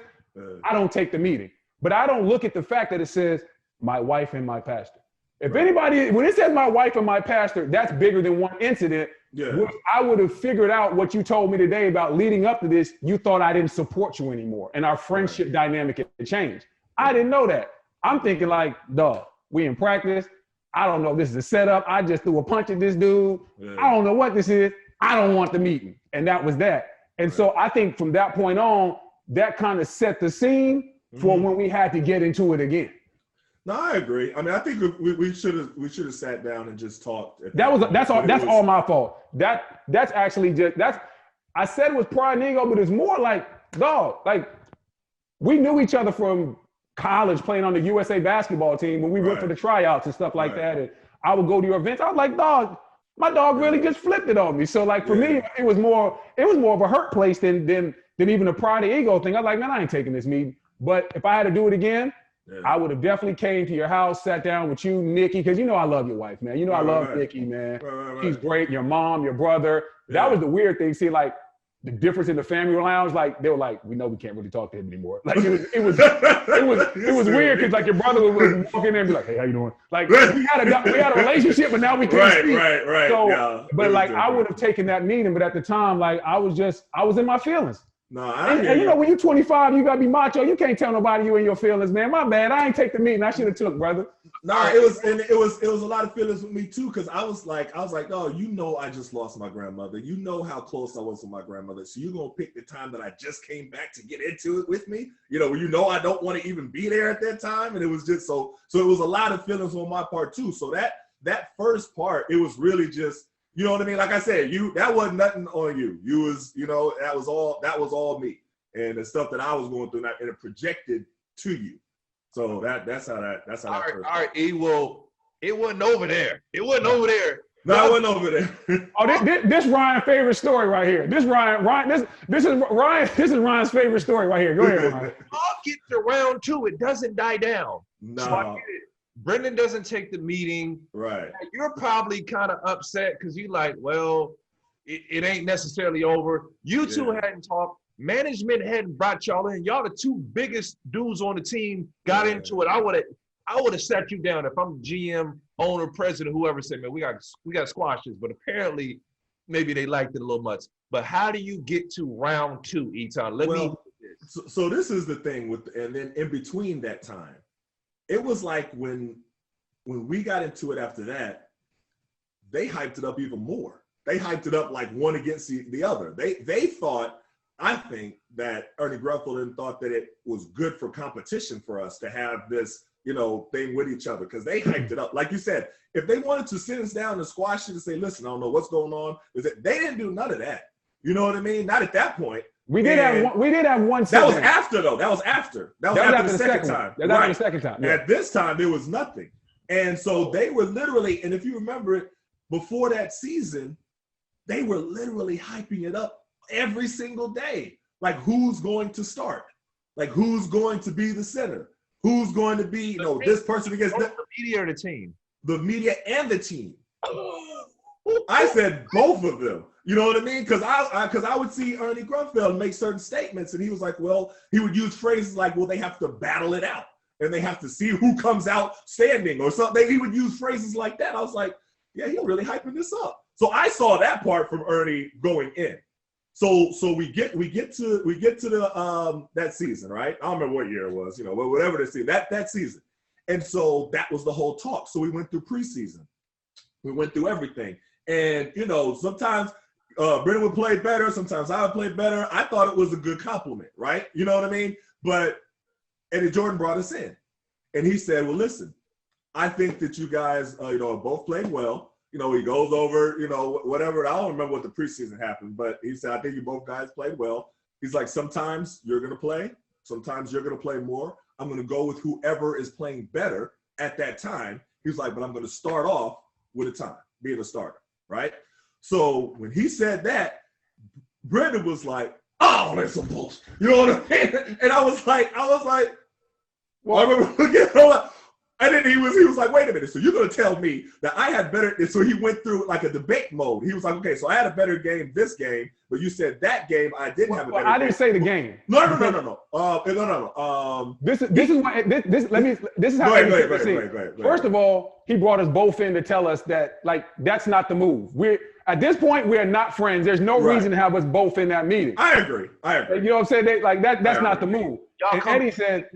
I don't take the meeting. But I don't look at the fact that it says my wife and my pastor. If anybody, when it says my wife and my pastor, that's bigger than one incident. Which I would have figured out what you told me today about leading up to this. You thought I didn't support you anymore. And our friendship dynamic had changed. I didn't know that. I'm thinking like, dog, we in practice. I don't know if this is a setup. I just threw a punch at this dude. I don't know what this is. I don't want the meeting. And that was that. And so I think from that point on, that kind of set the scene for when we had to get into it again. No, I agree. I mean, I think we should have sat down and just talked. That's all my fault. That's actually I said it was pride and ego, but it's more like, dog, like we knew each other from college playing on the USA basketball team when we went for the tryouts and stuff like that. And I would go to your events. I was like, dog, my dog really just flipped it on me. So like for me, it was more of a hurt place than even a pride and ego thing. I was like, man, I ain't taking this meeting. But if I had to do it again, I would have definitely came to your house, sat down with you, Nikki, because you know I love your wife, man. You know I love Nikki, man. She's great. Your mom, your brother. That was the weird thing. See, like the difference in the family lounge, like they were like, we know we can't really talk to him anymore. Like it was weird because like your brother would walk in there and be like, hey, how you doing? Like we had a relationship, but now we can't speak. Right. So, but like I would have taken that meeting, but at the time, like I was in my feelings. No, and you know, when you're 25, you gotta be macho. You can't tell nobody you in your feelings, man. My bad. I ain't take the meeting. I should have took, brother. No, it was a lot of feelings with me too, because I was like, oh, you know, I just lost my grandmother. You know how close I was with my grandmother. So you're gonna pick the time that I just came back to get into it with me. You know, I don't want to even be there at that time. And it was just so it was a lot of feelings on my part too. So that first part, it was really just, you know what I mean? Like I said, that wasn't nothing on you. You was, you know, that was all me. And the stuff that I was going through, and it projected to you. So that's how that all right, E, well, it wasn't over there. It wasn't over there. No, it wasn't over there. Oh, this Ryan's favorite story right here. This is Ryan's favorite story right here. Go ahead, Ryan. I'll get to round two. It doesn't die down. No. So I get it. Brendan doesn't take the meeting. Right. You're probably kind of upset because you like, well, it ain't necessarily over. You two hadn't talked. Management hadn't brought y'all in. Y'all the two biggest dudes on the team got into it. I would have sat you down if I'm GM, owner, president, whoever said, man, we got to squash this. But apparently, maybe they liked it a little much. But how do you get to round two, Etan? So this is the thing and then in between that time, it was like when we got into it after that, they hyped it up even more. They hyped it up like one against the other. They thought, I think, that Ernie Grunfeld thought that it was good for competition for us to have this, you know, thing with each other, because they hyped it up. Like you said, if they wanted to sit us down and squash it and say, listen, I don't know what's going on, they didn't do none of that. You know what I mean? Not at that point. We did have one. That was after, though. That was after the second time. That was after the second time. Yeah. At this time, there was nothing. And so they were literally, and if you remember it, before that season, they were literally hyping it up every single day. Like, who's going to start? Like, who's going to be the center? Who's going to be, this person against the media or the team? The media and the team. I said both of them. You know what I mean? Because I would see Ernie Grunfeld make certain statements, and he was like, well, he would use phrases like, well, they have to battle it out, and they have to see who comes out standing or something. He would use phrases like that. I was like, yeah, he's really hyping this up. So I saw that part from Ernie going in. So we get to the that season, right? I don't remember what year it was, whatever the season, that season. And so that was the whole talk. So we went through preseason. We went through everything. And, sometimes Brendan would play better. Sometimes I would play better. I thought it was a good compliment, right? You know what I mean? But Eddie Jordan brought us in. And he said, well, listen, I think that you guys, both played well. He goes over, whatever. I don't remember what the preseason happened, but he said, I think you both guys played well. He's like, sometimes you're going to play. Sometimes you're going to play more. I'm going to go with whoever is playing better at that time. He's like, but I'm going to start off with a time, being a starter, right? So when he said that, Brendan was like, oh, that's some bullshit. You know what I mean? And I was like, well, I remember looking at him, and then he was like, wait a minute, so you're going to tell me that I had better, so he went through like a debate mode. He was like, okay, so I had a better game this game, but you said that game I didn't have a better game. I didn't say the game. No. This is how Eddie said it. First of all, he brought us both in to tell us that, like, that's not the move. At this point, we're not friends. There's no reason to have us both in that meeting. I agree. You know what I'm saying? That's not the move. And Eddie said,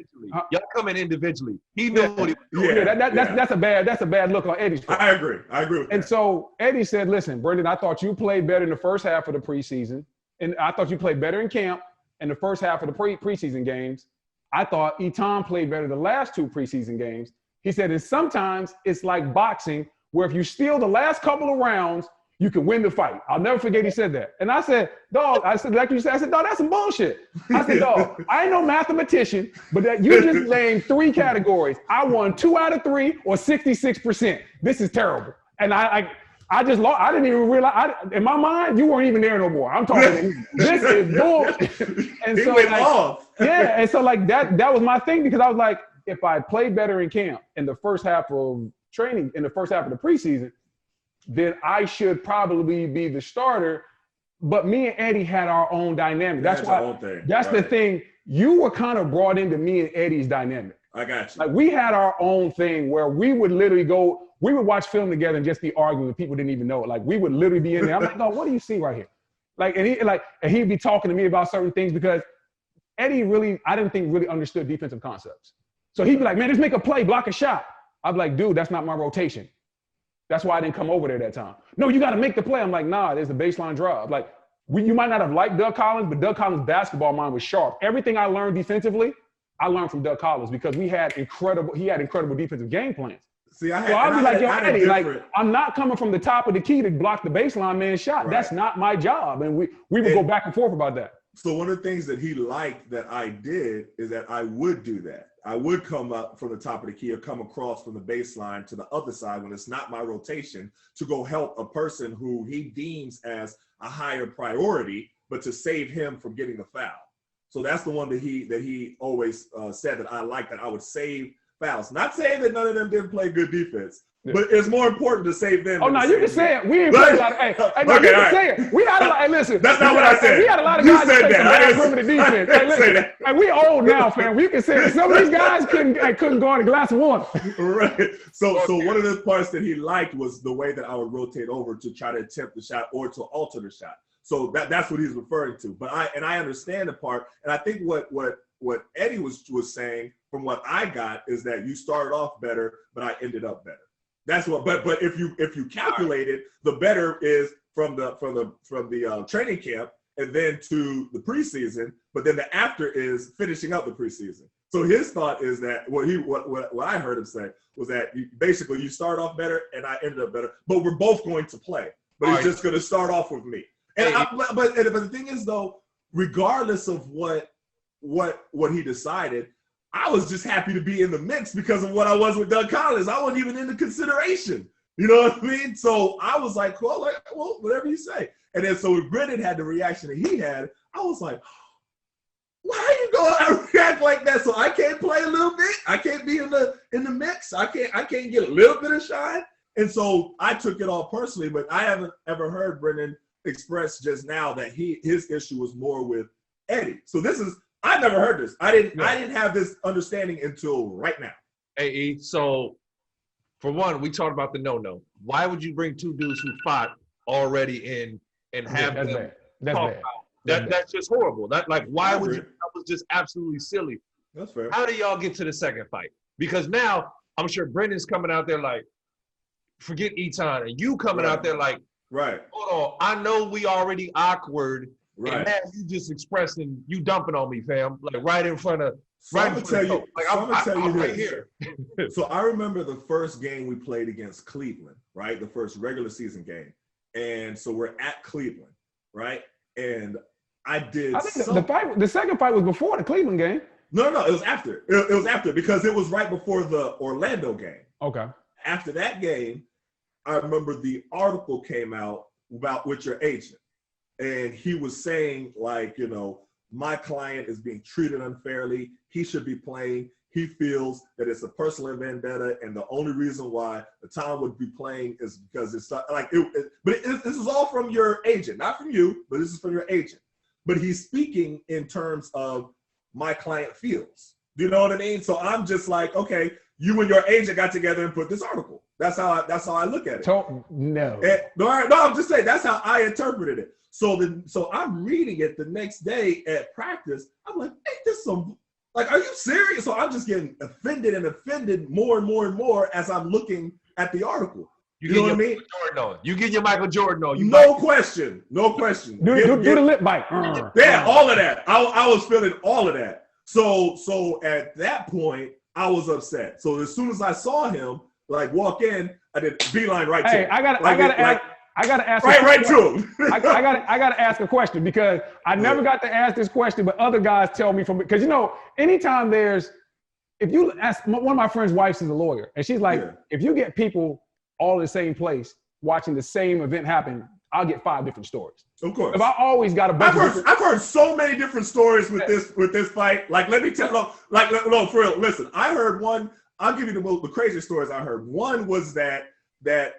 y'all come in individually. He knew what he was doing. That's a bad look on Eddie's part. I agree with that. And so Eddie said, listen, Brendan, I thought you played better in the first half of the preseason. And I thought you played better in camp in the first half of the preseason games. I thought Etan played better the last 2 preseason games. He said, and sometimes it's like boxing, where if you steal the last couple of rounds, you can win the fight. I'll never forget he said that. And I said, dog, like you said, dog, that's some bullshit. I said, dog, I ain't no mathematician, but that you just named 3 categories. I won 2 out of 3 or 66%. This is terrible. And I just lost. I didn't even realize. In my mind, you weren't even there no more. I'm talking. This is bullshit. And he so, went off. Yeah, and so like that was my thing, because I was like, if I played better in camp in the first half of training, in the first half of the preseason, then I should probably be the starter. But me and Eddie had our own dynamic. That's why. That's the thing. You were kind of brought into me and Eddie's dynamic. I got you. Like, we had our own thing where we would literally go. We would watch film together and just be arguing with people who didn't even know it. Like, we would literally be in there. I'm like, no, what do you see right here? Like, and he'd be talking to me about certain things, because Eddie I didn't think really understood defensive concepts. So he'd be like, man, just make a play, block a shot. I'd be like, dude, that's not my rotation. That's why I didn't come over there that time. No, you got to make the play. I'm like, nah, there's the baseline drive. Like, you might not have liked Doug Collins, but Doug Collins' basketball mind was sharp. Everything I learned defensively, I learned from Doug Collins, because he had incredible defensive game plans. See, I'd be like, yo, Eddie, like, I'm not coming from the top of the key to block the baseline man shot. Right. That's not my job. And we would go back and forth about that. So one of the things that he liked that I did is that I would do that. I would come up from the top of the key or come across from the baseline to the other side when it's not my rotation, to go help a person who he deems as a higher priority, but to save him from getting the foul. So that's the one that he always said that I liked, that I would save fouls. Not saying that none of them didn't play good defense, but it's more important to save them. Oh, no, you can say it. We ain't played a lot of, you can say it. We had a lot, listen. That's not what I said. We had a lot of guys that played some bad perimeter defense. Listen, we old now, fam. We can say it. Some of these guys couldn't go on a glass of water. Right. So one of the parts that he liked was the way that I would rotate over to try to attempt the shot or to alter the shot. So that's what he's referring to. But I understand the part, and I think what Eddie was saying from what I got is that you started off better, but I ended up better. That's what. But if you calculate it, the better is from the training camp and then to the preseason, but then the after is finishing up the preseason. So his thought is that what I heard him say was that you start off better and I ended up better, but we're both going to play. But he's just going to start off with me. And but the thing is, though, regardless of what he decided, I was just happy to be in the mix because of what I was with Doug Collins. I wasn't even in the consideration. You know what I mean? So I was like, well, whatever you say. And then so when Brendan had the reaction that he had, I was like, why are you going to react like that? So I can't play a little bit? I can't be in the mix? I can't get a little bit of shine? And so I took it all personally, but I haven't ever heard Brendan express just now that his issue was more with Eddie. So I never heard this. I didn't have this understanding until right now. Hey, so for one, we talked about the no. Why would you bring 2 dudes who fought already in and have them talk about? That's just horrible. Why would you? That was just absolutely silly. That's fair. How do y'all get to the second fight? Because now I'm sure Brendan's coming out there like, forget Etan, and you coming out there like, right. Hold on, I know we already awkward. Right. And now you just expressing, you dumping on me, fam. Like right in front of, I'm gonna tell you right this. Here. So I remember the first game we played against Cleveland, right? The first regular season game. And so we're at Cleveland, right? And I think the second fight was before the Cleveland game. No, it was after. It was after because it was right before the Orlando game. Okay. After that game, I remember the article came out with your agent. and he was saying like, you know, my client is being treated unfairly. He should be playing. He feels that it's a personal vendetta, and the only reason why the town would be playing is because it's like this is all from your agent, not from you, but this is from your agent. But he's speaking in terms of my client feels. Do you know what I mean? So I'm just like, okay, you and your agent got together and put this article. That's how I look at it. No. No, I'm just saying that's how I interpreted it. So I'm reading it the next day at practice. I'm like, ain't this some, like, are you serious? So I'm just getting offended more and more and more as I'm looking at the article. You know what I mean? You get your Michael Jordan on. No question. Do the lip bite. Yeah, all of that. I was feeling all of that. So at that point, I was upset. So as soon as I saw him like walk in, I did beeline right to him. I gotta ask right to him. I gotta ask a question because I never got to ask this question, but other guys tell me because you know, anytime if you ask, one of my friend's wives is a lawyer, and she's like, if you get people all in the same place watching the same event happen, I'll get 5 different stories. Of course. If I always got a bunch I've heard so many different stories with this fight. Like, let me tell no, for real. Listen, I heard one. I'll give you the craziest stories I heard. One was that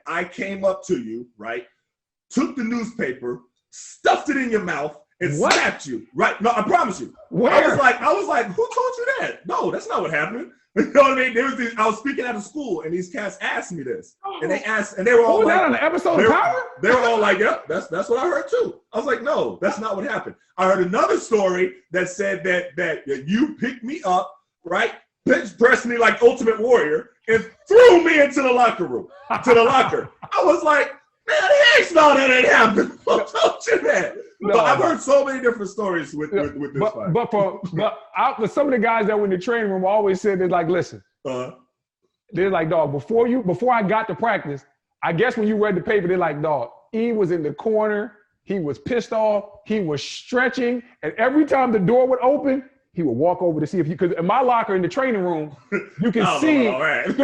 I came up to you, right? Took the newspaper, stuffed it in your mouth, and slapped you. Right? No, I promise you. Where? I was like, who told you that? No, that's not what happened. You know what I mean? I was speaking at a school, and these cats asked me this, and they were all was like, that on the episode of Power? They were all like, "Yep, that's what I heard too." I was like, "No, that's not what happened." I heard another story that said that you picked me up, right, bench pressed me like Ultimate Warrior, and threw me into the locker room, to the locker. I was like, "Man, heck no, that ain't happened." Who told you that? No, but I've heard so many different stories with this fight. But for some of the guys that were in the training room always said, they're like, listen, they're like, dog, before I got to practice, I guess when you read the paper, they're like, dog, he was in the corner, he was pissed off, he was stretching, and every time the door would open, he would walk over to see if you could. In my locker in the training room, you can see as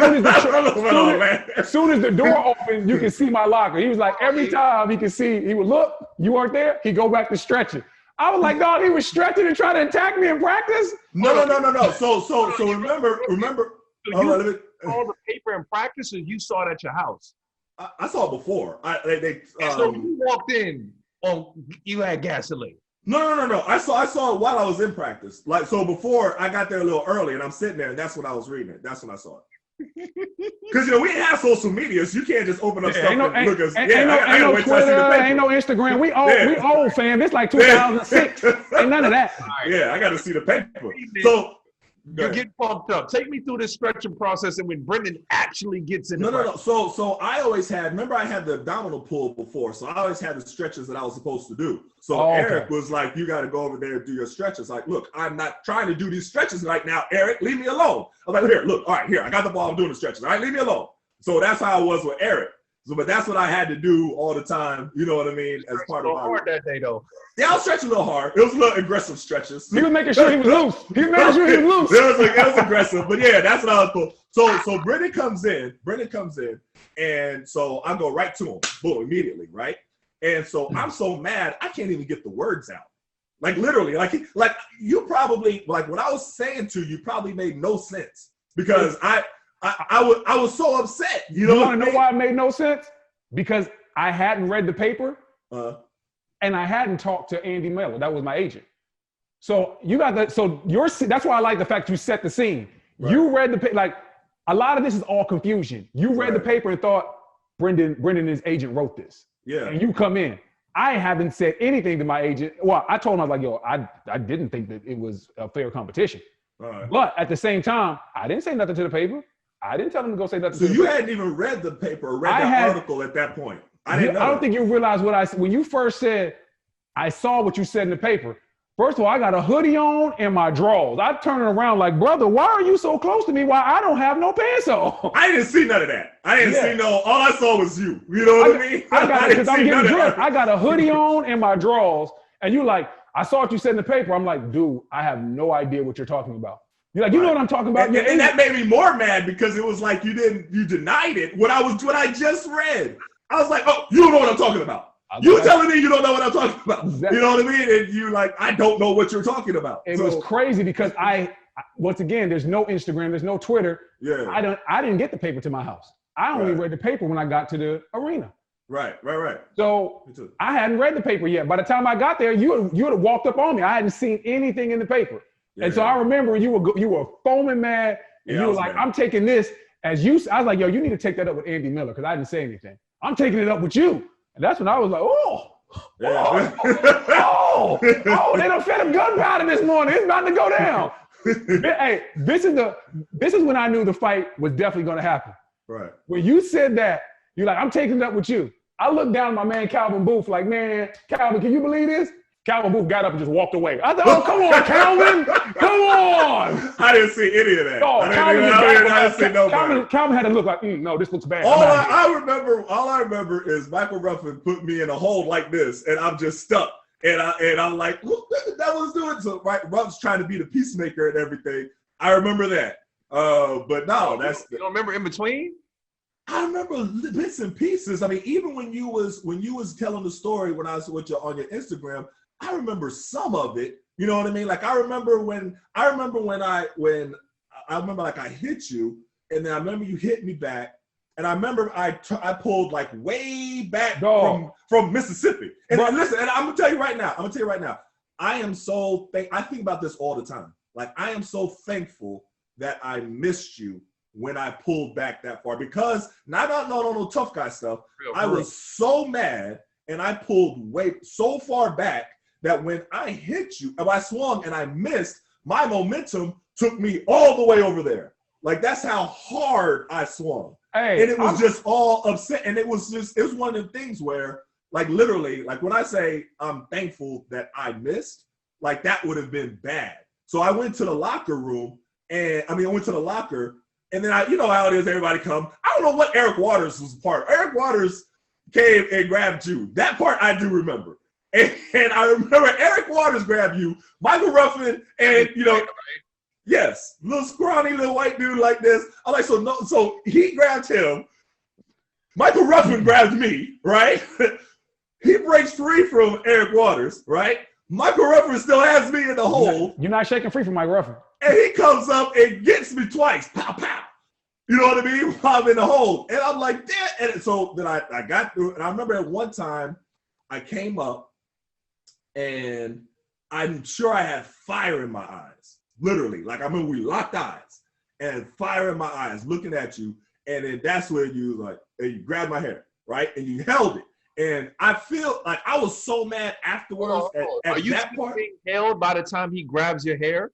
soon as the door opened, you can see my locker. He was like, every time he could see, he would look, you weren't there, he'd go back to stretching. I was like, dog, he was stretching and trying to attack me in practice? No. So remember. You saw the paper in practice, or you saw it at your house? I saw it before. So you walked in, you had gasoline. No. I saw it while I was in practice. Like, so before I got there a little early, and I'm sitting there, and that's when I was reading it. That's when I saw it. Because you know we didn't have social media, so you can't just open up stuff and look us. Ain't no Twitter, ain't no Instagram. We old fam. It's like 2006. Ain't none of that. Yeah, I got to see the paper. So you get pumped up. Take me through this stretching process, and when Brendan actually gets in. No. So I always had. Remember, I had the abdominal pull before, so I always had the stretches that I was supposed to do. So Eric was like, "You got to go over there and do your stretches." Like, look, I'm not trying to do these stretches right now, Eric. Leave me alone. I was like, "Here, look. All right, here. I got the ball. I'm doing the stretches. All right, leave me alone." So that's how I was with Eric. So, but that's what I had to do all the time. You know what I mean? As part of my hard that day, though. Yeah, I was stretching a little hard. It was a little aggressive stretches. He was making sure he was loose. It was aggressive, but yeah, that's what I was doing. So Brendan comes in, and so I go right to him, boom, immediately, right? And so I'm so mad, I can't even get the words out. Like literally, like you probably, like what I was saying to you probably made no sense because I was so upset. You know want to know why it made no sense? Because I hadn't read the paper. And I hadn't talked to Andy Miller. That was my agent. So you got that. So that's why I like the fact you set the scene. Right. You read the paper. Like a lot of this is all confusion. You read the paper and thought Brendan and his agent wrote this. Yeah. And you come in. I haven't said anything to my agent. Well, I told him, I was like, yo, I didn't think that it was a fair competition. Right. But at the same time, I didn't say nothing to the paper. I didn't tell him to go say nothing to the paper. So you hadn't even read the paper or read article at that point. I don't think you realize what I said. When you first said, I saw what you said in the paper. First of all, I got a hoodie on and my drawers. I turn around like, brother, why are you so close to me? Why I don't have no pants on? I didn't see none of that. I didn't see all I saw was you. You know what I mean? I got it because I'm getting dressed. I got a hoodie on and my drawers. And you like, I saw what you said in the paper. I'm like, dude, I have no idea what you're talking about. You're like, you know what I'm talking about? And that made me more mad because it was like you denied it when I just read. I was like, oh, you don't know what I'm talking about. You telling me you don't know what I'm talking about. Exactly. You know what I mean? And you like, I don't know what you're talking about. It was crazy because once again, there's no Instagram, there's no Twitter. Yeah. I didn't get the paper to my house. I only read the paper when I got to the arena. Right. So I hadn't read the paper yet. By the time I got there, you would have walked up on me. I hadn't seen anything in the paper. Yeah. And so I remember you were foaming mad, and you were like, mad. I'm taking this as you. I was like, yo, you need to take that up with Andy Miller because I didn't say anything. I'm taking it up with you. And that's when I was like, they done fed him gunpowder this morning. It's about to go down. Hey, this is when I knew the fight was definitely going to happen. Right. When you said that, you're like, I'm taking it up with you. I looked down at my man Calvin Booth like, man, Calvin, can you believe this? Calvin Booth got up and just walked away. I thought, oh, come on, Calvin. Come on. I didn't see any of that. Oh, Calvin had to look like, no, this looks bad. All I remember is Michael Ruffin put me in a hold like this, and I'm just stuck. And I'm like, what that was doing? So Ruff's trying to be the peacemaker and everything. I remember that. But no, you don't remember in between? I remember bits and pieces. I mean, even when you was telling the story when I was with you on your Instagram, I remember some of it. You know what I mean? Like I remember when I hit you, and then I remember you hit me back, and I remember I pulled like way back from Mississippi. And listen, and I'm gonna tell you right now. I think about this all the time. Like I am so thankful that I missed you when I pulled back that far, because not no tough guy stuff. I was so mad, and I pulled way so far back that when I hit you, if I swung and I missed, my momentum took me all the way over there. Like that's how hard I swung. Hey, and it was just all upset. And it was one of the things where, like literally, like when I say I'm thankful that I missed, like that would have been bad. So I went to the locker room, and I went to the locker, and then you know how it is, everybody come. I don't know what Eric Waters was part of. Eric Waters came and grabbed you. That part I do remember. And I remember Eric Waters grabbed you, Michael Ruffin, and yes, little scrawny little white dude like this. I'm like, so he grabbed him. Michael Ruffin grabbed me, right? He breaks free from Eric Waters, right? Michael Ruffin still has me in the hole. You're not shaking free from Mike Ruffin. And he comes up and gets me twice. Pow, pow. You know what I mean? While I'm in the hole. And I'm like, damn. And so then I got through. And I remember at one time I came up, and I'm sure I had fire in my eyes. Literally. Like, I remember we locked eyes and fire in my eyes looking at you. And then that's where you you grabbed my hair, right? And you held it. And I feel like I was so mad afterwards. Are you that part being held by the time he grabs your hair?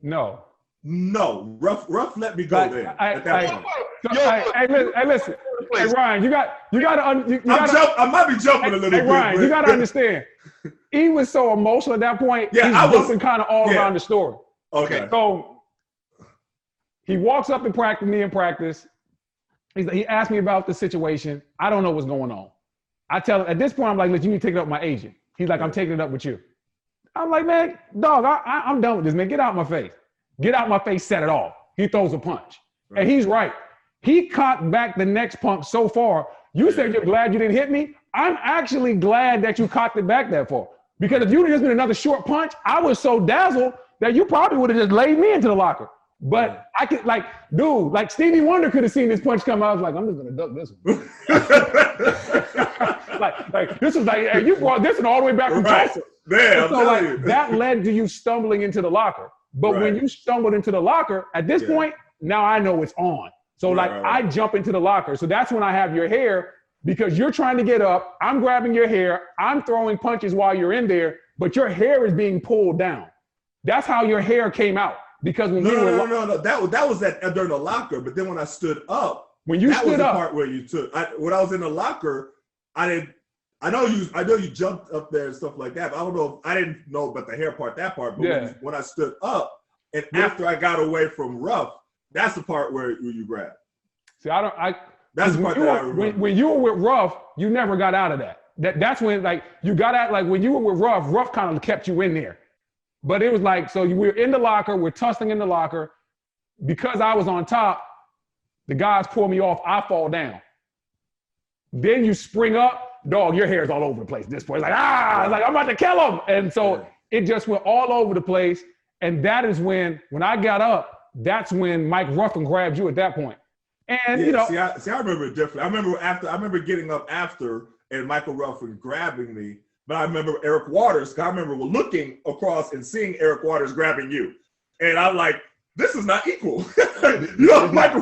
No. Ruff let me go there. At that point. Hey, listen. Hey, Ryan, you got to. I might be jumping a little bit. Hey, Ryan, you got to understand. He was so emotional at that point. Yeah, he's jumping kind of all around the story. Okay. So he walks up in practice. He asked me about the situation. I don't know what's going on. I tell him at this point, I'm like, look, you need to take it up with my agent. He's like, I'm taking it up with you. I'm like, man, dog, I'm done with this, man. Get out my face. Get out my face, set it off. He throws a punch. Right. And he's right. He cocked back the next punch so far. You said you're glad you didn't hit me. I'm actually glad that you cocked it back that far. Because if you would have just been another short punch, I was so dazzled that you probably would have just laid me into the locker. But I could, Stevie Wonder could have seen this punch come out. I was like, I'm just going to duck this one. This was like, hey, you brought this one all the way back from Tulsa. Man, so that led to you stumbling into the locker. But when you stumbled into the locker, at this point, now I know it's on. So I jump into the locker. So that's when I have your hair, because you're trying to get up. I'm grabbing your hair. I'm throwing punches while you're in there, but your hair is being pulled down. That's how your hair came out. Because when no. That was during the locker. But then when I stood up, that was the part where you took. When I was in the locker, I know you jumped up there and stuff like that. But I didn't know about the hair part, that part. But when I stood up, and after I got away from Ruff, that's the part where you grabbed. See, that's the part that I remember. When you were with Ruff, you never got out of that. That's when you got out. When you were with Ruff kind of kept you in there. But it was so we're in the locker, we're tussling in the locker. Because I was on top, the guys pull me off, I fall down. Then you spring up, dog, your hair's all over the place at this point. It's like, it's like, I'm about to kill him. And so it just went all over the place. And that is when I got up, that's when Mike Ruffin grabbed you at that point. And, you know. See, I remember it differently. I remember getting up after and Michael Ruffin grabbing me. But I remember Eric Waters, I remember looking across and seeing Eric Waters grabbing you. And I'm like, this is not equal. You know, Michael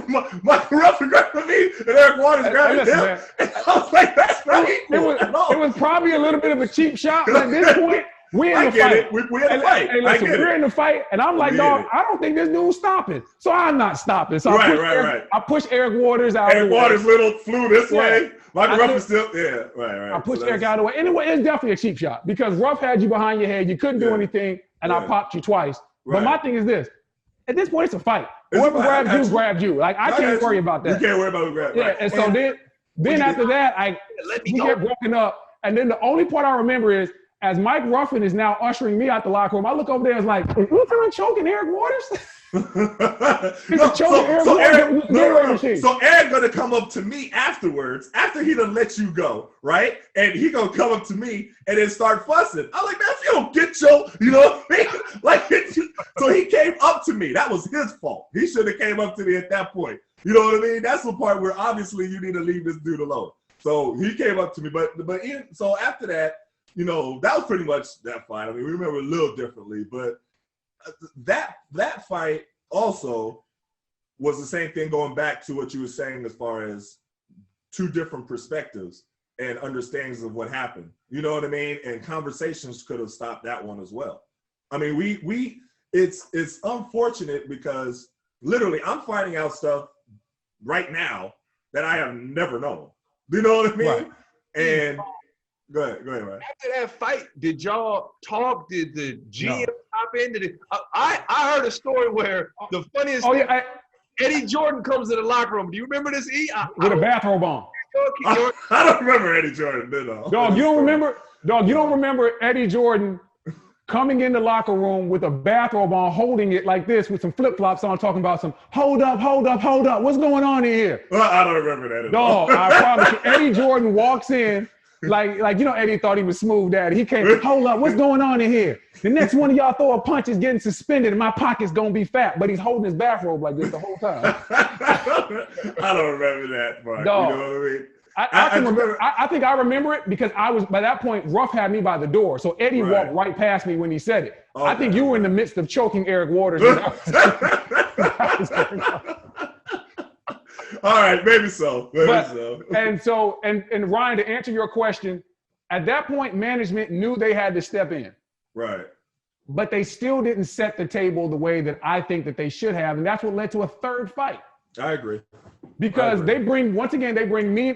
Ruffin grabbing me and Eric Waters grabbing him. And I was like, that's not equal at all. It was probably a little bit of a cheap shot, but at this point, we're in the fight. We're in the fight. Hey, listen, we're in the fight, and I'm like, dog, I don't think this dude's stopping. So I'm not stopping. So I push Eric Waters out. Eric Waters little flew this way. Michael Ruffin still, right. I pushed Eric out of the way. Anyway, it's definitely a cheap shot because Ruff had you behind your head. You couldn't do anything, and I popped you twice. Right. But my thing is this. At this point, it's a fight. Whoever grabs you. Like, I can't worry about that. You can't worry about who grabs you. Yeah, and so then after that, we get broken up. And then the only part I remember is, as Mike Ruffin is now ushering me out the locker room, I look over there and it's like, is Etan choking Eric Waters? So Eric gonna come up to me afterwards, after he done let you go, right? And he gonna come up to me and then start fussing. I'm like, man, if you don't get you know what I mean? Like, so he came up to me. That was his fault. He should have came up to me at that point. You know what I mean? That's the part where obviously you need to leave this dude alone. So he came up to me, so after that, you know, that was pretty much that fight. I mean, we remember a little differently, but that fight also was the same thing, going back to what you were saying as far as two different perspectives and understandings of what happened. You know what I mean? And conversations could have stopped that one as well. I mean, it's unfortunate because literally I'm finding out stuff right now that I have never known. You know what I mean? Right. And Go ahead, man. After that fight, did y'all talk? Did the GM hop in? I heard a story where the funniest thing, Eddie Jordan comes to the locker room. Do you remember this, E? With a bathrobe on. I don't remember Eddie Jordan, Dog, you don't remember Eddie Jordan coming in the locker room with a bathrobe on, holding it like this with some flip-flops on, talking about some, hold up, what's going on in here? Well, I don't remember that at all. Dog, I promise you, Eddie Jordan walks in, like you know, Eddie thought he was Smooth Daddy. He came, hold up, what's going on in here? The next one of y'all throw a punch is getting suspended and my pocket's gonna be fat, but he's holding his bathrobe like this the whole time. I don't remember that part. Dog, you know what I mean? I think I remember it because I was, by that point, Ruff had me by the door. So Eddie walked right past me when he said it. Okay. I think you were in the midst of choking Eric Waters. All right, maybe so. And Ryan, to answer your question, at that point, management knew they had to step in. Right. But they still didn't set the table the way that I think that they should have. And that's what led to a third fight. I agree. Because they bring me and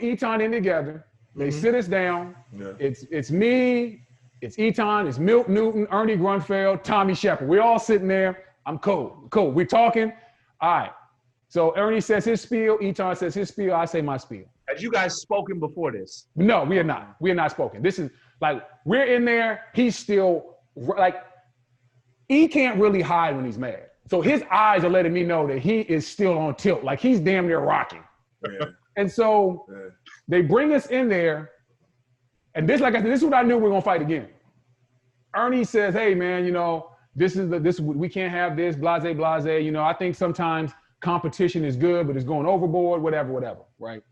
Etan in together. They sit us down. Yeah. It's me, it's Etan, it's Milt Newton, Ernie Grunfeld, Tommy Shepard. We're all sitting there. I'm cool. We're talking. All right. So Ernie says his spiel, Etan says his spiel, I say my spiel. Had you guys spoken before this? No, we are not. We are not spoken. This is like, we're in there. He's still, like, he can't really hide when he's mad. So his eyes are letting me know that he is still on tilt. Like, he's damn near rocking. Yeah. And so they bring us in there. And this, like I said, this is what I knew we were going to fight again. Ernie says, hey, man, you know, we can't have this, blase. You know, I think sometimes competition is good, but it's going overboard, whatever, right?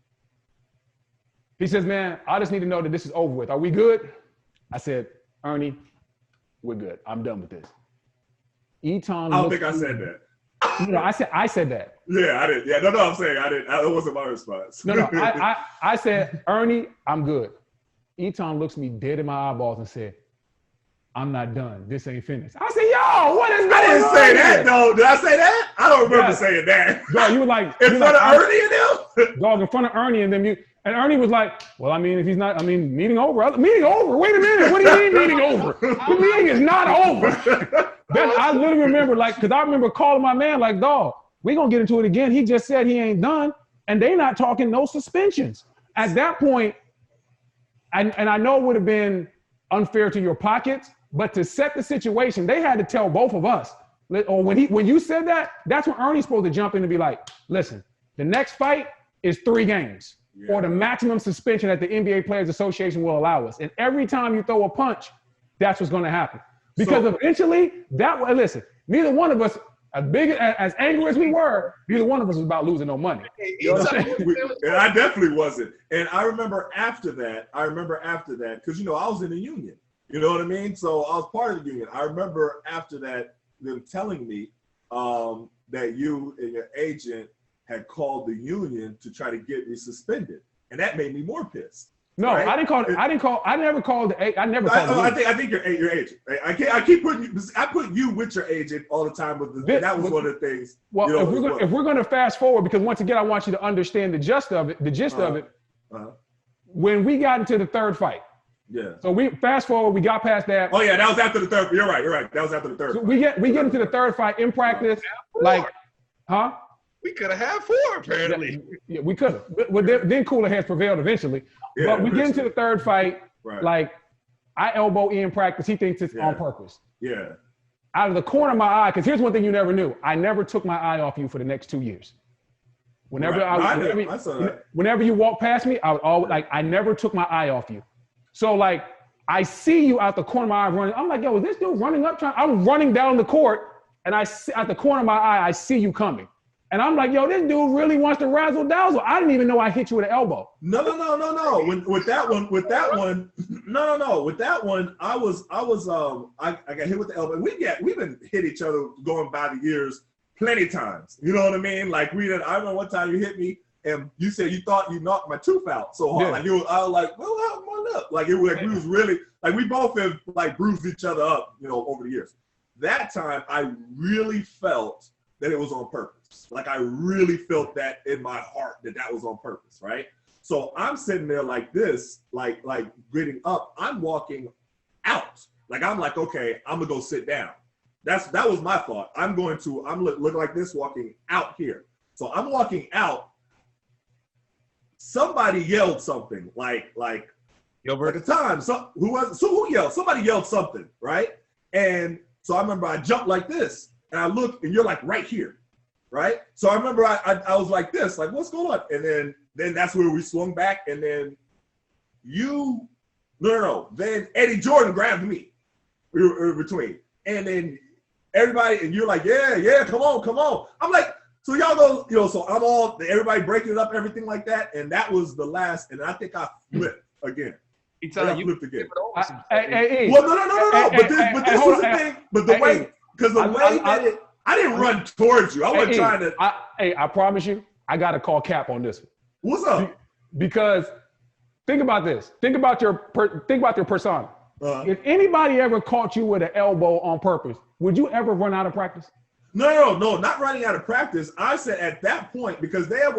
He says, man, I just need to know that this is over with. Are we good? I said, Ernie, we're good. I'm done with this. Etan, I don't think I said that. You know, I said that. Yeah, I did. Yeah, no, I'm saying I didn't. That wasn't my response. No, I said, Ernie, I'm good. Etan looks me dead in my eyeballs and said, I'm not done. This ain't finished. I said, yo, what is going on? I didn't say that, though. Did I say that? I don't remember saying that. Dog, you were like in front of Ernie and them? Dog, in front of Ernie and them. And Ernie was like, well, I mean, if he's not, meeting over. Meeting over? Wait a minute. What do you mean meeting over? The meeting is not over. Then I literally remember, because I remember calling my man like, dog, we gonna get into it again. He just said he ain't done. And they not talking no suspensions. At that point, and I know it would have been unfair to your pockets, but to set the situation, they had to tell both of us. Or when you said that, that's when Ernie's supposed to jump in and be like, listen, the next fight is 3 games. or the maximum suspension that the NBA Players Association will allow us. And every time you throw a punch, that's what's going to happen. Because eventually, listen, neither one of us, as angry as we were, neither one of us was about losing no money. You know what I'm saying? And I definitely wasn't. And I remember after that, because, I was in the union. You know what I mean? So I was part of the union. I remember after that, them telling me that you and your agent had called the union to try to get me suspended. And that made me more pissed. No, right? I never called the agent. I think your agent. Right? I put you with your agent all the time. That was one of the things. Well, if we're going to fast forward, because once again, I want you to understand the gist of it. When we got into the third fight. Yeah. So we fast forward, we got past that. Oh yeah, that was after the third. You're right. That was after the third. So we get into the third fight in practice, We could have had 4 apparently. Yeah, we could have. But then cooler heads prevailed eventually. Yeah, but we get into the third fight, like I elbow in practice. He thinks it's on purpose. Yeah. Out of the corner of my eye, because here's one thing you never knew: I never took my eye off you for the next 2 years. Whenever you walk past me, I never took my eye off you. So I see you out the corner of my eye running. I'm like, yo, is this dude running up? I'm running down the court, and I see out the corner of my eye, I see you coming. And I'm like, yo, this dude really wants to razzle dazzle. I didn't even know I hit you with an elbow. No. With that one, I got hit with the elbow. We've been hit each other going by the years plenty times. You know what I mean? Like I remember one time you hit me and you said you thought you knocked my tooth out so hard. Yeah. I was like, well, how's my lip? Like we was really we both have bruised each other up, over the years. That time I really felt that it was on purpose. I really felt that in my heart that was on purpose, right? So I'm sitting there like this, gritting up. I'm walking out. I'm like, okay, I'm gonna go sit down. That was my thought. I'm looking like this, walking out here. So I'm walking out. Somebody yelled something Gilbert. At the time. Who yelled? Somebody yelled something, right? And so I remember I jumped like this. And I look, and you're right here, right? So I remember I was like this, what's going on? And then that's where we swung back, and then then Eddie Jordan grabbed me. We were in between, and then everybody, and you're like, yeah, come on. I'm like, so y'all go, so I'm all everybody breaking it up, everything like that, and that was the last, and I think I flipped again. He told you flipped again. Hey. Well, no. But this was the thing. But the way. Because the way that I didn't run towards you. I wasn't trying to. I promise you, I got to call Cap on this one. What's up? Because think about this. Think about your persona. If anybody ever caught you with an elbow on purpose, would you ever run out of practice? No, not running out of practice. I said at that point, because I'm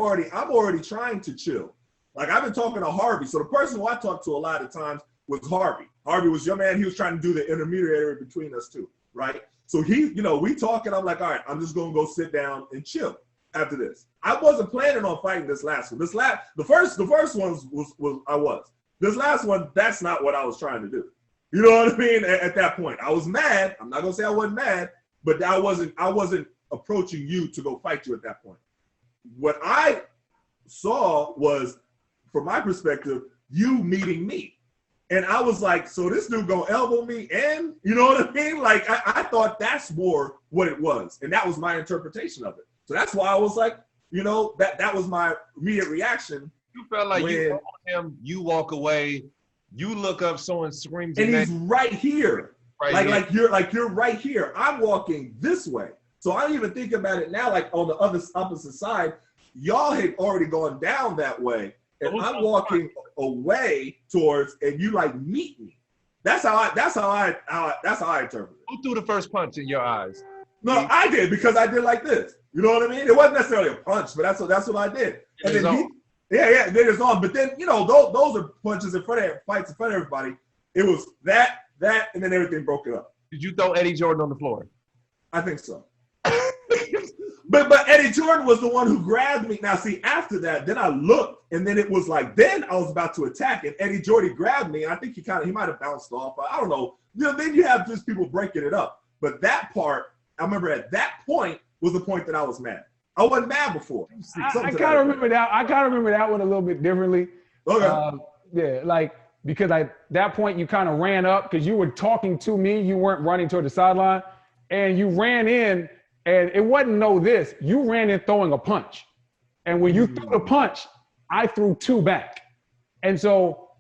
already trying to chill. I've been talking to Harvey. So the person who I talked to a lot of times was Harvey. Harvey was your man. He was trying to do the intermediary between us two, right? So we talking, I'm like, all right, I'm just going to go sit down and chill after this. I wasn't planning on fighting this last one. The first one was. This last one, that's not what I was trying to do. You know what I mean? At that point, I was mad. I'm not going to say I wasn't mad, but I wasn't approaching you to go fight you at that point. What I saw was, from my perspective, you meeting me. And I was like, so this dude gonna elbow me, and you know what I mean? I thought that's more what it was. And that was my interpretation of it. So that's why I was like, that was my immediate reaction. You felt like you on him, you walk away, you look up, someone screams, and he's right here. You're right here. I'm walking this way. So I don't even think about it now, on the opposite side, y'all had already gone down that way. And I'm walking away towards, and you meet me. That's how I interpret it. Who threw the first punch in your eyes? No, I did, because I did like this. You know what I mean? It wasn't necessarily a punch, but that's what I did. And then then it's on. But then those are punches in front of fights in front of everybody. It was that, and then everything broke it up. Did you throw Eddie Jordan on the floor? I think so. But Eddie Jordan was the one who grabbed me. Now, see, after that, then I looked, and then it was then I was about to attack, and Eddie Jordan grabbed me. And I think he might have bounced off. I don't know. Then you have just people breaking it up. But that part, I remember at that point was the point that I was mad. I wasn't mad before. I kind of remember that. I kind of remember that one a little bit differently. Okay. Yeah, like because at that point you kind of ran up because you were talking to me. You weren't running toward the sideline, and you ran in, and it wasn't this. You ran in throwing a punch, and when you threw the punch, I threw 2 back, and so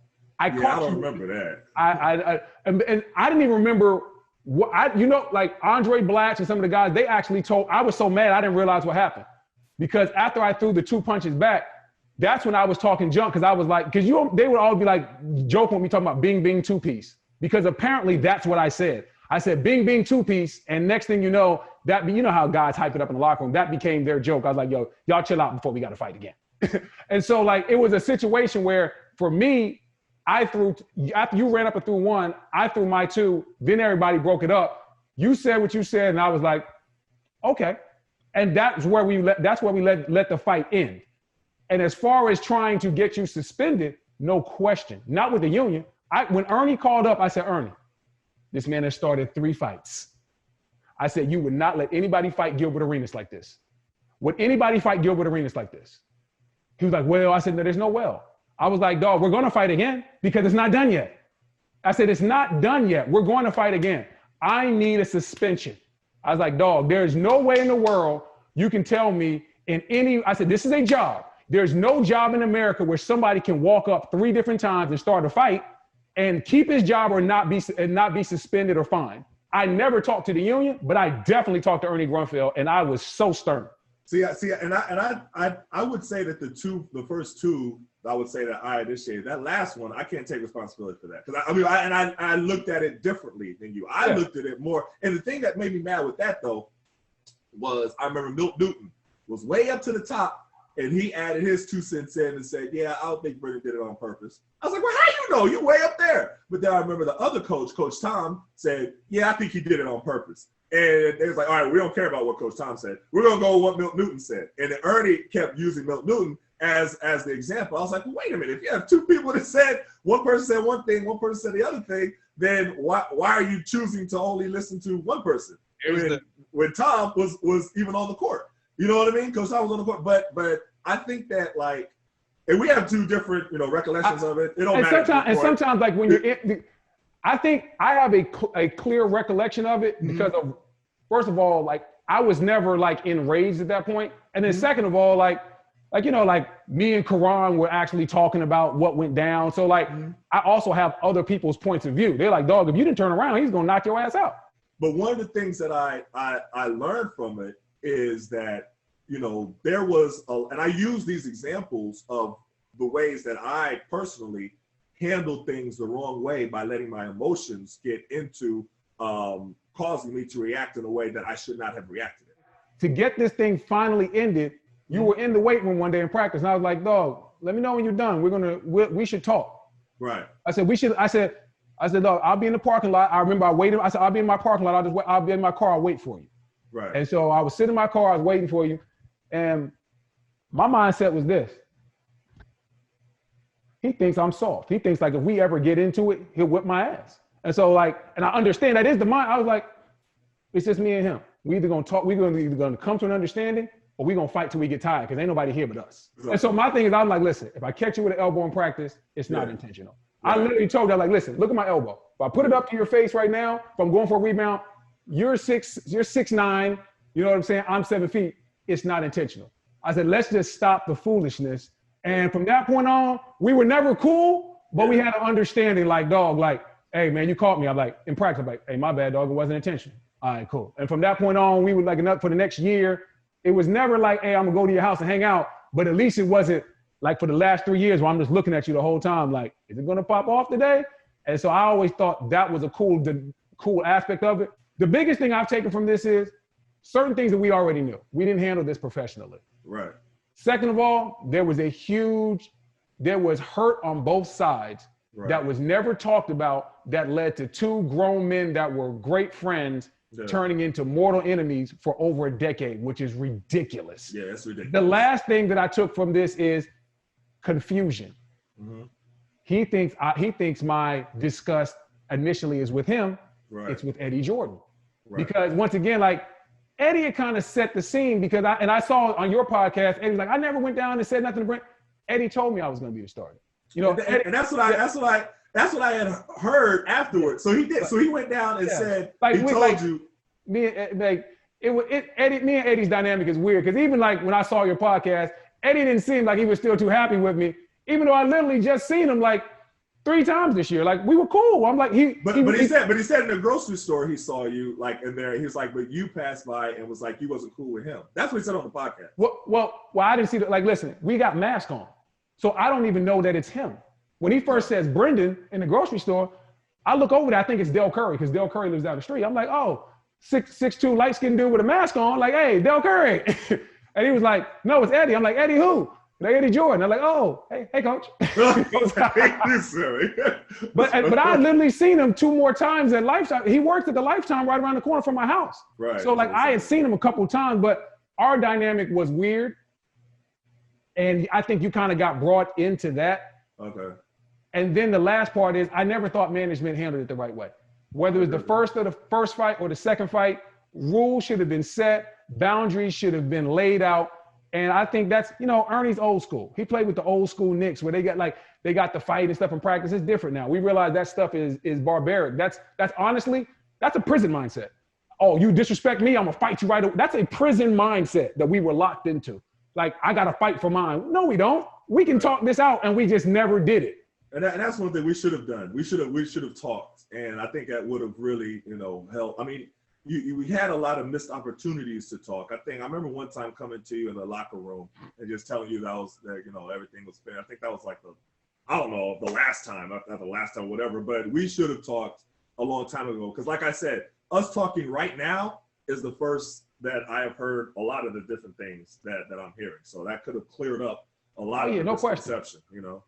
I caught you. I don't remember that. And I didn't even remember. Like Andre Blatch and some of the guys, they actually told, I was so mad I didn't realize what happened. Because after I threw the 2 punches back, that's when I was talking junk, because I was like, they would all be like joking with me talking about bing, bing, 2-piece. Because apparently that's what I said. I said bing, bing, 2-piece, and next thing you know, you know how guys hype it up in the locker room, that became their joke. I was like, yo, y'all chill out before we got to fight again. And so like, it was a situation where for me, after you ran up and threw 1, I threw my 2, then everybody broke it up. You said what you said, and I was like, okay. And that's where we let the fight end. And as far as trying to get you suspended, no question. Not with the union. When Ernie called up, I said, Ernie, this man has started 3 fights. I said, you would not let anybody fight Gilbert Arenas like this. Would anybody fight Gilbert Arenas like this? He was like, well, I said, no, there's no well. I was like, dog, we're going to fight again because it's not done yet. I said, it's not done yet. We're going to fight again. I need a suspension. I was like, dog, there's no way in the world you can tell me I said, this is a job. There's no job in America where somebody can walk up 3 different times and start a fight and keep his job or not be suspended or fined. I never talked to the union, but I definitely talked to Ernie Grunfeld, and I was so stern. I would say that the first 2, I would say that I initiated. That last one, I can't take responsibility for that. Because I looked at it differently than you. I looked at it more. And the thing that made me mad with that though, was I remember Milt Newton was way up to the top, and he added his 2 cents in and said, yeah, I don't think Brendan did it on purpose. I was like, well, how you know? You're way up there. But then I remember the other coach, Coach Tom, said, yeah, I think he did it on purpose. And they was like, all right, we don't care about what Coach Tom said. We're going to go with what Milt Newton said. And then Ernie kept using Milt Newton as the example. I was like, well, wait a minute. If you have 2 people that said, one person said one thing, one person said the other thing, then why are you choosing to only listen to one person? When Tom was even on the court. You know what I mean? Coach Tom was on the court. But I think that, like, and we have 2 different, recollections of it. It don't matter. Sometimes, like, when you're in, I think I have a clear recollection of it because of, first of all, like, I was never, like, enraged at that point. And then second of all, like me and Karan were actually talking about what went down. So, like, I also have other people's points of view. They're like, dog, if you didn't turn around, he's going to knock your ass out. But one of the things that I learned from it is that, there was, and I use these examples of the ways that I personally handled things the wrong way by letting my emotions get into causing me to react in a way that I should not have reacted in. To get this thing finally ended, you were in the weight room one day in practice, and I was like, dog, let me know when you're done. We should talk. Right. I said, dog, I'll be in the parking lot. I remember I waited. I said, I'll be in my parking lot. I'll be in my car. I'll wait for you. Right. And so I was sitting in my car. I was waiting for you. And my mindset was this. He thinks I'm soft. He thinks, like, if we ever get into it, he'll whip my ass. And so, like, and I understand that is the mind. I was like, it's just me and him. We either going to talk, we're either going to come to an understanding, or we're going to fight till we get tired, because ain't nobody here but us. Exactly. And so my thing is, I'm like, listen, if I catch you with an elbow in practice, it's not intentional. Right. I literally told her, like, listen, look at my elbow. If I put it up to your face right now, if I'm going for a rebound, you're 6'9", you know what I'm saying? I'm 7 feet. It's not intentional. I said, let's just stop the foolishness. And from that point on, we were never cool, but we had an understanding, like, dog, like, hey, man, you caught me. I'm like, in practice, I'm like, hey, my bad, dog, it wasn't intentional. All right, cool. And from that point on, we were like, for the next year, it was never like, hey, I'm gonna go to your house and hang out. But at least it wasn't like for the last 3 years where I'm just looking at you the whole time, like, is it gonna pop off today? And so I always thought that was a cool aspect of it. The biggest thing I've taken from this is certain things that we already knew. We didn't handle this professionally. Right. Second of all, there was hurt on both sides that was never talked about, that led to 2 grown men that were great friends turning into mortal enemies for over a decade, which is ridiculous. Yeah, that's ridiculous. The last thing that I took from this is confusion. Mm-hmm. He thinks my disgust initially is with him. Right. It's with Eddie Jordan. Right. Because once again, like, Eddie had kind of set the scene because I saw on your podcast, Eddie's like, I never went down and said nothing to Brent. Eddie told me I was going to be the starter. You know, and that's what I had heard afterwards. So he did. So he went down and said, like, he told you. Me and Eddie's dynamic is weird because even like when I saw your podcast, Eddie didn't seem like he was still too happy with me, even though I literally just seen him like 3 times this year. Like, we were cool. I'm like, he said in the grocery store he saw you like in there. He was like, but you passed by and was like, you wasn't cool with him. That's what he said on the podcast. Well, I didn't see that. Like, listen, we got masks on, so I don't even know that it's him. When he first says Brendan in the grocery store, I look over there. I think it's Del Curry because Del Curry lives down the street. I'm like, oh, 6'2" light-skinned dude with a mask on. Like, hey, Del Curry. And he was like, no, it's Eddie. I'm like, Eddie who? Like, Eddie Jordan. I'm like, oh, hey, coach. But I literally seen him 2 more times at Lifetime. He worked at the Lifetime right around the corner from my house. Right. So like I had seen him a couple of times, but our dynamic was weird. And I think you kind of got brought into that. Okay. And then the last part is I never thought management handled it the right way. Whether it's the first fight or the second fight, rules should have been set, boundaries should have been laid out. And I think that's, you know, Ernie's old school. He played with the old school Knicks where they got the fight and stuff in practice. It's different now. We realize that stuff is barbaric. That's honestly, that's a prison mindset. Oh, you disrespect me, I'm gonna fight you right away. That's a prison mindset that we were locked into. Like, I gotta fight for mine. No, we don't. We can talk this out, and we just never did it. And that's one thing we should have done. We should have talked, and I think that would have really, you know, helped. I mean, we had a lot of missed opportunities to talk. I remember one time coming to you in the locker room and just telling you that you know, everything was fair. I think that was like the last time, not the last time, whatever. But we should have talked a long time ago because, like I said, us talking right now is the first that I have heard a lot of the different things that I'm hearing. So that could have cleared up a lot of the misconception, you know.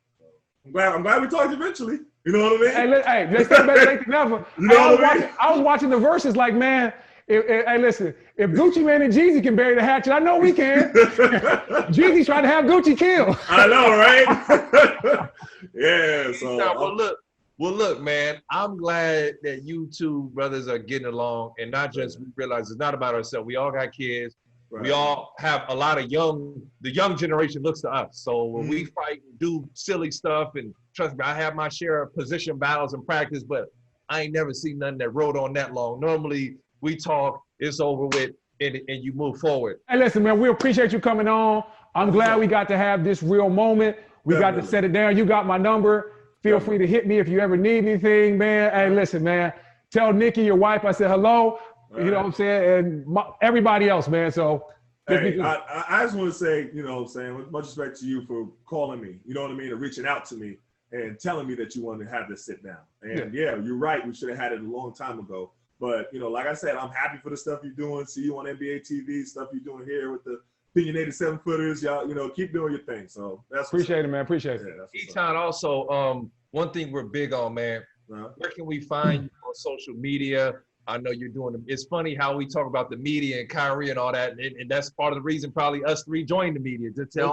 I'm glad we talked eventually. You know what I mean? Hey, let's get better late than never. You know I was watching the verses like, man, hey, listen, if Gucci Mane and Jeezy can bury the hatchet, I know we can. Jeezy's trying to have Gucci killed. I know, right? Yeah. So well, look, man, I'm glad that you two brothers are getting along and not just realize it's not about ourselves. We all got kids. Right. We all have a lot of the young generation looks to us. So when we fight and do silly stuff, and trust me, I have my share of position battles in practice, but I ain't never seen nothing that rode on that long. Normally we talk, it's over with, and you move forward. Hey, listen, man, we appreciate you coming on. I'm glad we got to have this real moment. We got to set it down. You got my number. Feel free to hit me if you ever need anything, man. Hey, listen, man, tell Nikki, your wife, I said hello. You know what I'm saying? And everybody else, man. So hey, I just want to say, you know what I'm saying, with much respect to you for calling me, you know what I mean, and reaching out to me and telling me that you wanted to have this sit down. And yeah, you're right. We should have had it a long time ago. But, you know, like I said, I'm happy for the stuff you're doing. See you on NBA TV, stuff you're doing here with the Opinionated 7-footers. Y'all, you know, keep doing your thing. So that's appreciate it, man. Appreciate it. Etan, also, one thing we're big on, man, where can we find you on social media? I know you're doing them. It's funny how we talk about the media and Kyrie and all that, and that's part of the reason probably us 3 joined the media to tell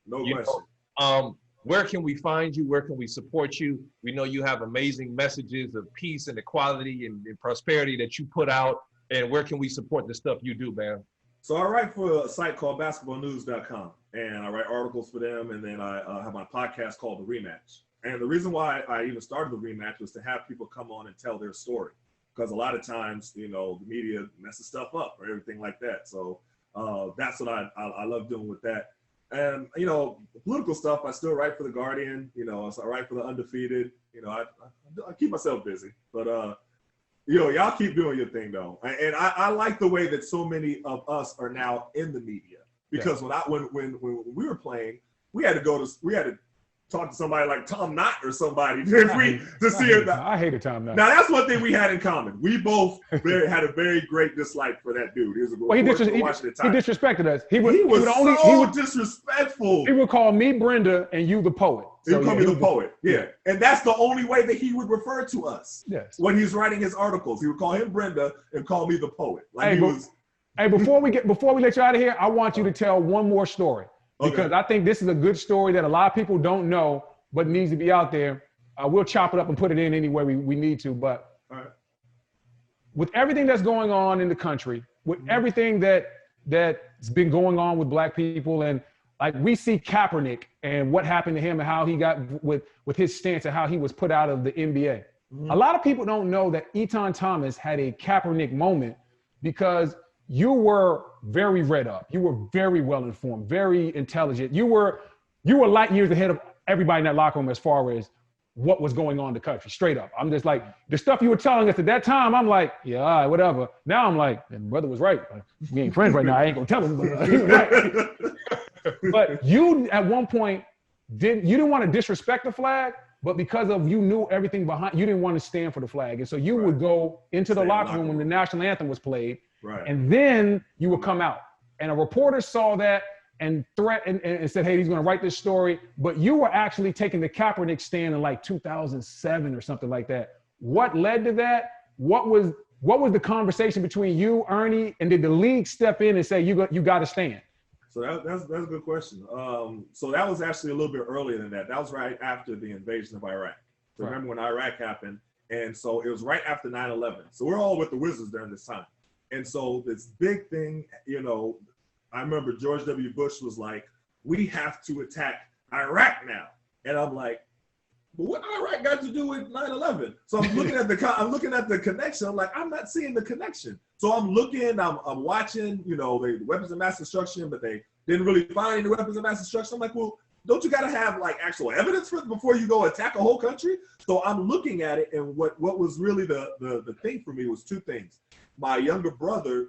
No question. Where can we find you? Where can we support you? We know you have amazing messages of peace and equality and prosperity that you put out. And where can we support the stuff you do, man? So I write for a site called basketballnews.com, and I write articles for them, and then I have my podcast called The Rematch. And the reason why I even started The Rematch was to have people come on and tell their story. Because a lot of times, you know, the media messes stuff up or everything like that. So that's what I love doing with that. And, you know, the political stuff, I still write for The Guardian. You know, so I write for The Undefeated. You know, I keep myself busy. But, you know, y'all keep doing your thing, though. And I like the way that so many of us are now in the media. Because when we were playing, we had to talk to somebody like Tom Knott or somebody to see it. I hated Tom Knott. Now that's one thing we had in common. We both had a very great dislike for that dude. He was he disrespected us. He was so disrespectful. He would call me Brenda and you the poet. He would call me the poet. Yeah. And that's the only way that he would refer to us. Yes. When he's writing his articles, he would call him Brenda and call me the poet. Like before we let you out of here, I want you to tell one more story. Because I think this is a good story that a lot of people don't know, but needs to be out there. We'll chop it up and put it in any way we need to. But with everything that's going on in the country, with everything that's been going on with black people, and like we see Kaepernick and what happened to him and how he got with his stance and how he was put out of the NBA. A lot of people don't know that Etan Thomas had a Kaepernick moment because you were very read up. You were very well informed, very intelligent. You were light years ahead of everybody in that locker room as far as what was going on in the country, straight up. I'm just like, the stuff you were telling us at that time, I'm like, yeah, all right, whatever. Now I'm like, and brother was right. We ain't friends right now. I ain't gonna tell him, but he was right. But you, at one point, you didn't want to disrespect the flag, but because of you knew everything behind, you didn't want to stand for the flag. And so you would go into the locker room when the national anthem was played, and then you would come out. And a reporter saw that and said, hey, he's going to write this story. But you were actually taking the Kaepernick stand in like 2007 or something like that. What led to that? What was the conversation between you, Ernie, and did the league step in and say, you got to stand? So that's a good question. So that was actually a little bit earlier than that. That was right after the invasion of Iraq. So remember when Iraq happened? And so it was right after 9/11. So we're all with the Wizards during this time. And so this big thing, I remember George W. Bush was like, we have to attack Iraq now. And I'm like, but what Iraq got to do with 9/11? So I'm looking at the connection. I'm like, I'm not seeing the connection. So I'm looking, I'm watching, the weapons of mass destruction, but they didn't really find any weapons of mass destruction. I'm like, well, don't you got to have like actual evidence before you go attack a whole country? So I'm looking at it, and what was really the thing for me was two things. My younger brother,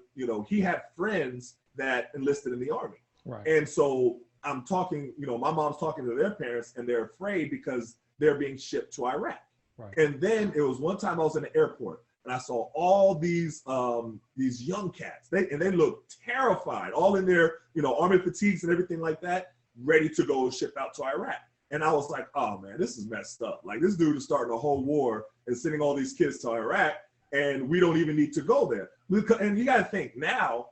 he had friends that enlisted in the Army. Right. And so I'm talking, my mom's talking to their parents, and they're afraid because they're being shipped to Iraq. Right. And then it was one time I was in the airport and I saw all these young cats. They looked terrified, all in their, Army fatigues and everything like that, ready to go ship out to Iraq. And I was like, oh man, this is messed up. Like this dude is starting a whole war and sending all these kids to Iraq, and we don't even need to go there. And you got to think now,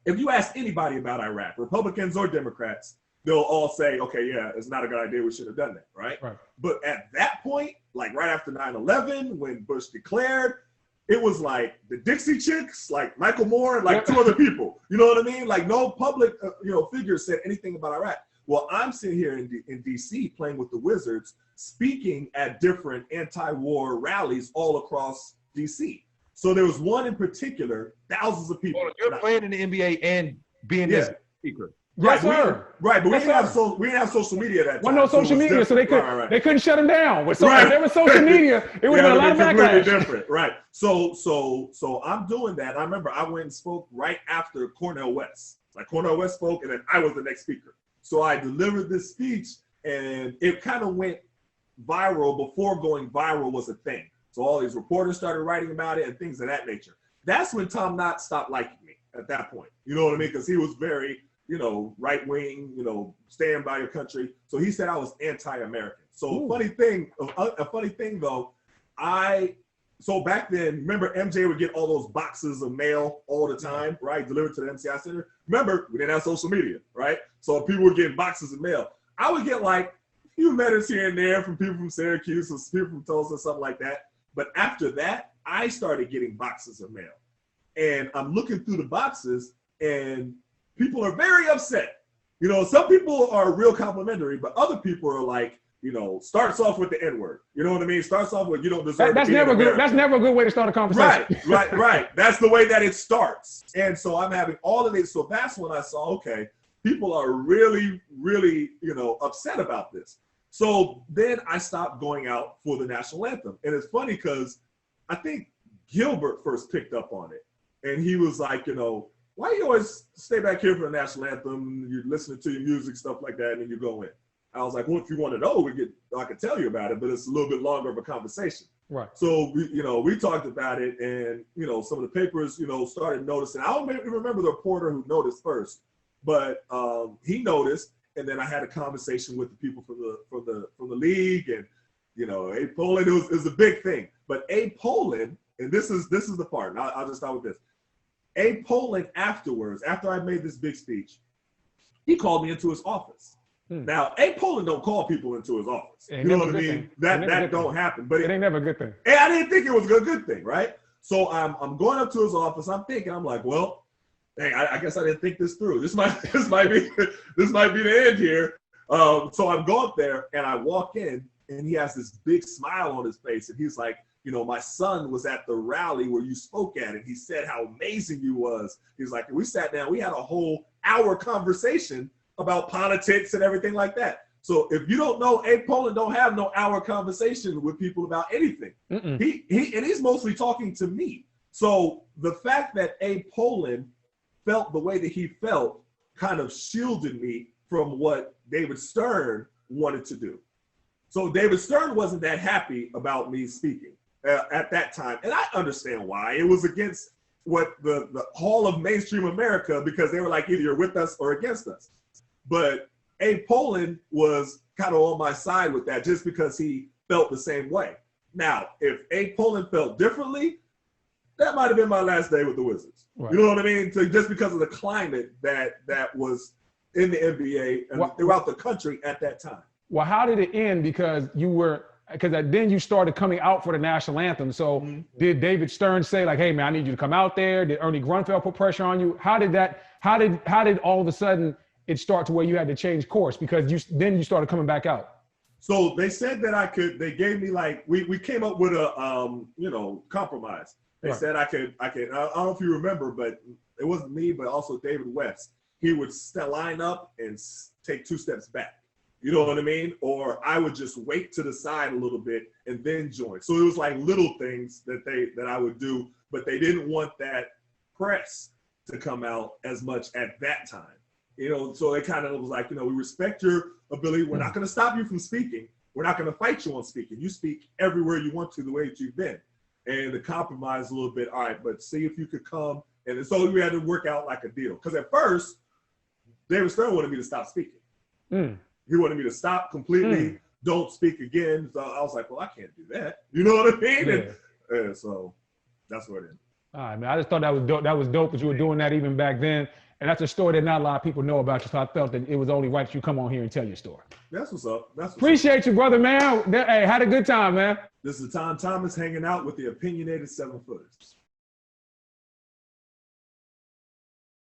if you ask anybody about Iraq, Republicans or Democrats, they'll all say, okay, yeah, it's not a good idea. We should have done that, right? But at that point, like right after 9/11, when Bush declared, it was like the Dixie Chicks, like Michael Moore, and like two other people. You know what I mean? Like no public, figure said anything about Iraq. Well, I'm sitting here in D.C. playing with the Wizards, speaking at different anti-war rallies all across D.C. So there was one in particular, thousands of people. Well, you're playing in the NBA and being this speaker. Yes, sir. Right, but we didn't have social media that time. Well, no social media, so they couldn't shut them down. But if there was social media, it would have been a lot of backlash. Different, right? So I'm doing that. I remember I went and spoke right after Cornel West. Like Cornel West spoke, and then I was the next speaker. So I delivered this speech, and it kind of went viral before going viral was a thing. So all these reporters started writing about it and things of that nature. That's when Tom Knott stopped liking me at that point. You know what I mean? Because he was very, right wing, stand by your country. So he said I was anti-American. So a funny thing though, so back then, remember MJ would get all those boxes of mail all the time, right? Delivered to the MCI Center. Remember, we didn't have social media, right? So people were getting boxes of mail. I would get like a few letters here and there from people from Syracuse or people from Tulsa, something like that. But after that, I started getting boxes of mail. And I'm looking through the boxes and people are very upset. Some people are real complimentary, but other people are like, starts off with the N-word. You know what I mean? Starts off with, you don't deserve that's never good. That's never a good way to start a conversation. Right. That's the way that it starts. And so I'm having all of this. So that's when I saw, okay, people are really, really, upset about this. So then I stopped going out for the national anthem. And it's funny because I think Gilbert first picked up on it. And he was like, why you always stay back here for the national anthem? You're listening to your music, stuff like that, and then you go in. I was like, well, if you want to know, I can tell you about it, but it's a little bit longer of a conversation. Right. So we talked about it, and some of the papers, started noticing. I don't even remember the reporter who noticed first, but he noticed. And then I had a conversation with the people from the league, and Abe Pollin, it was a big thing. But Abe Pollin, and this is the part. And I'll just start with this. Abe Pollin afterwards, after I made this big speech, he called me into his office. Now Abe Pollin don't call people into his office. You know what I mean? That don't happen. But it ain't never a good thing. And I didn't think it was a good thing, right? So I'm going up to his office. I'm thinking, I'm like, well, dang, I guess I didn't think this through. This might be the end here. So I'm going up there and I walk in and he has this big smile on his face. And he's like, you know, my son was at the rally where you spoke at it. He said how amazing you was. He's like, we sat down, we had a whole hour conversation about politics and everything like that. So if you don't know, Abe Pollin don't have no hour conversation with people about anything. He's mostly talking to me. So the fact that Abe Pollin felt the way that he felt kind of shielded me from what David Stern wanted to do. So David Stern wasn't that happy about me speaking at that time. And I understand why. It was against what the Hall of Mainstream America, because they were like, either you're with us or against us. But Abe Pollin was kind of on my side with that just because he felt the same way. Now, if Abe Pollin felt differently, that might have been my last day with the Wizards. Right. You know what I mean? So just because of the climate that was in the NBA and throughout the country at that time. Well, how did it end? Because then you started coming out for the national anthem. So did David Stern say like, hey man, I need you to come out there? Did Ernie Grunfeld put pressure on you? How did all of a sudden it start to where you had to change course because you started coming back out? So they said that they gave me like, we came up with a, compromise. They said I could, I don't know if you remember, but it wasn't me, but also David West. He would line up and take 2 steps back. You know what I mean? Or I would just wait to the side a little bit and then join. So it was like little things that I would do, but they didn't want that press to come out as much at that time. You know, so it kind of was like, we respect your ability. We're not going to stop you from speaking. We're not going to fight you on speaking. You speak everywhere you want to the way that you've been. And the compromise a little bit, all right, but see if you could come. And so we had to work out like a deal. Because at first, David Stern wanted me to stop speaking. He wanted me to stop completely, don't speak again. So I was like, well, I can't do that. You know what I mean? Yeah. And so that's what it is. All right, man. I just thought that was dope. That was dope that you were doing that even back then. And that's a story that not a lot of people know about you. So I felt that it was only right that you come on here and tell your story. That's what's up. Appreciate you, brother, man. Hey, had a good time, man. This is Etan Thomas hanging out with the Opinionated 7-footers.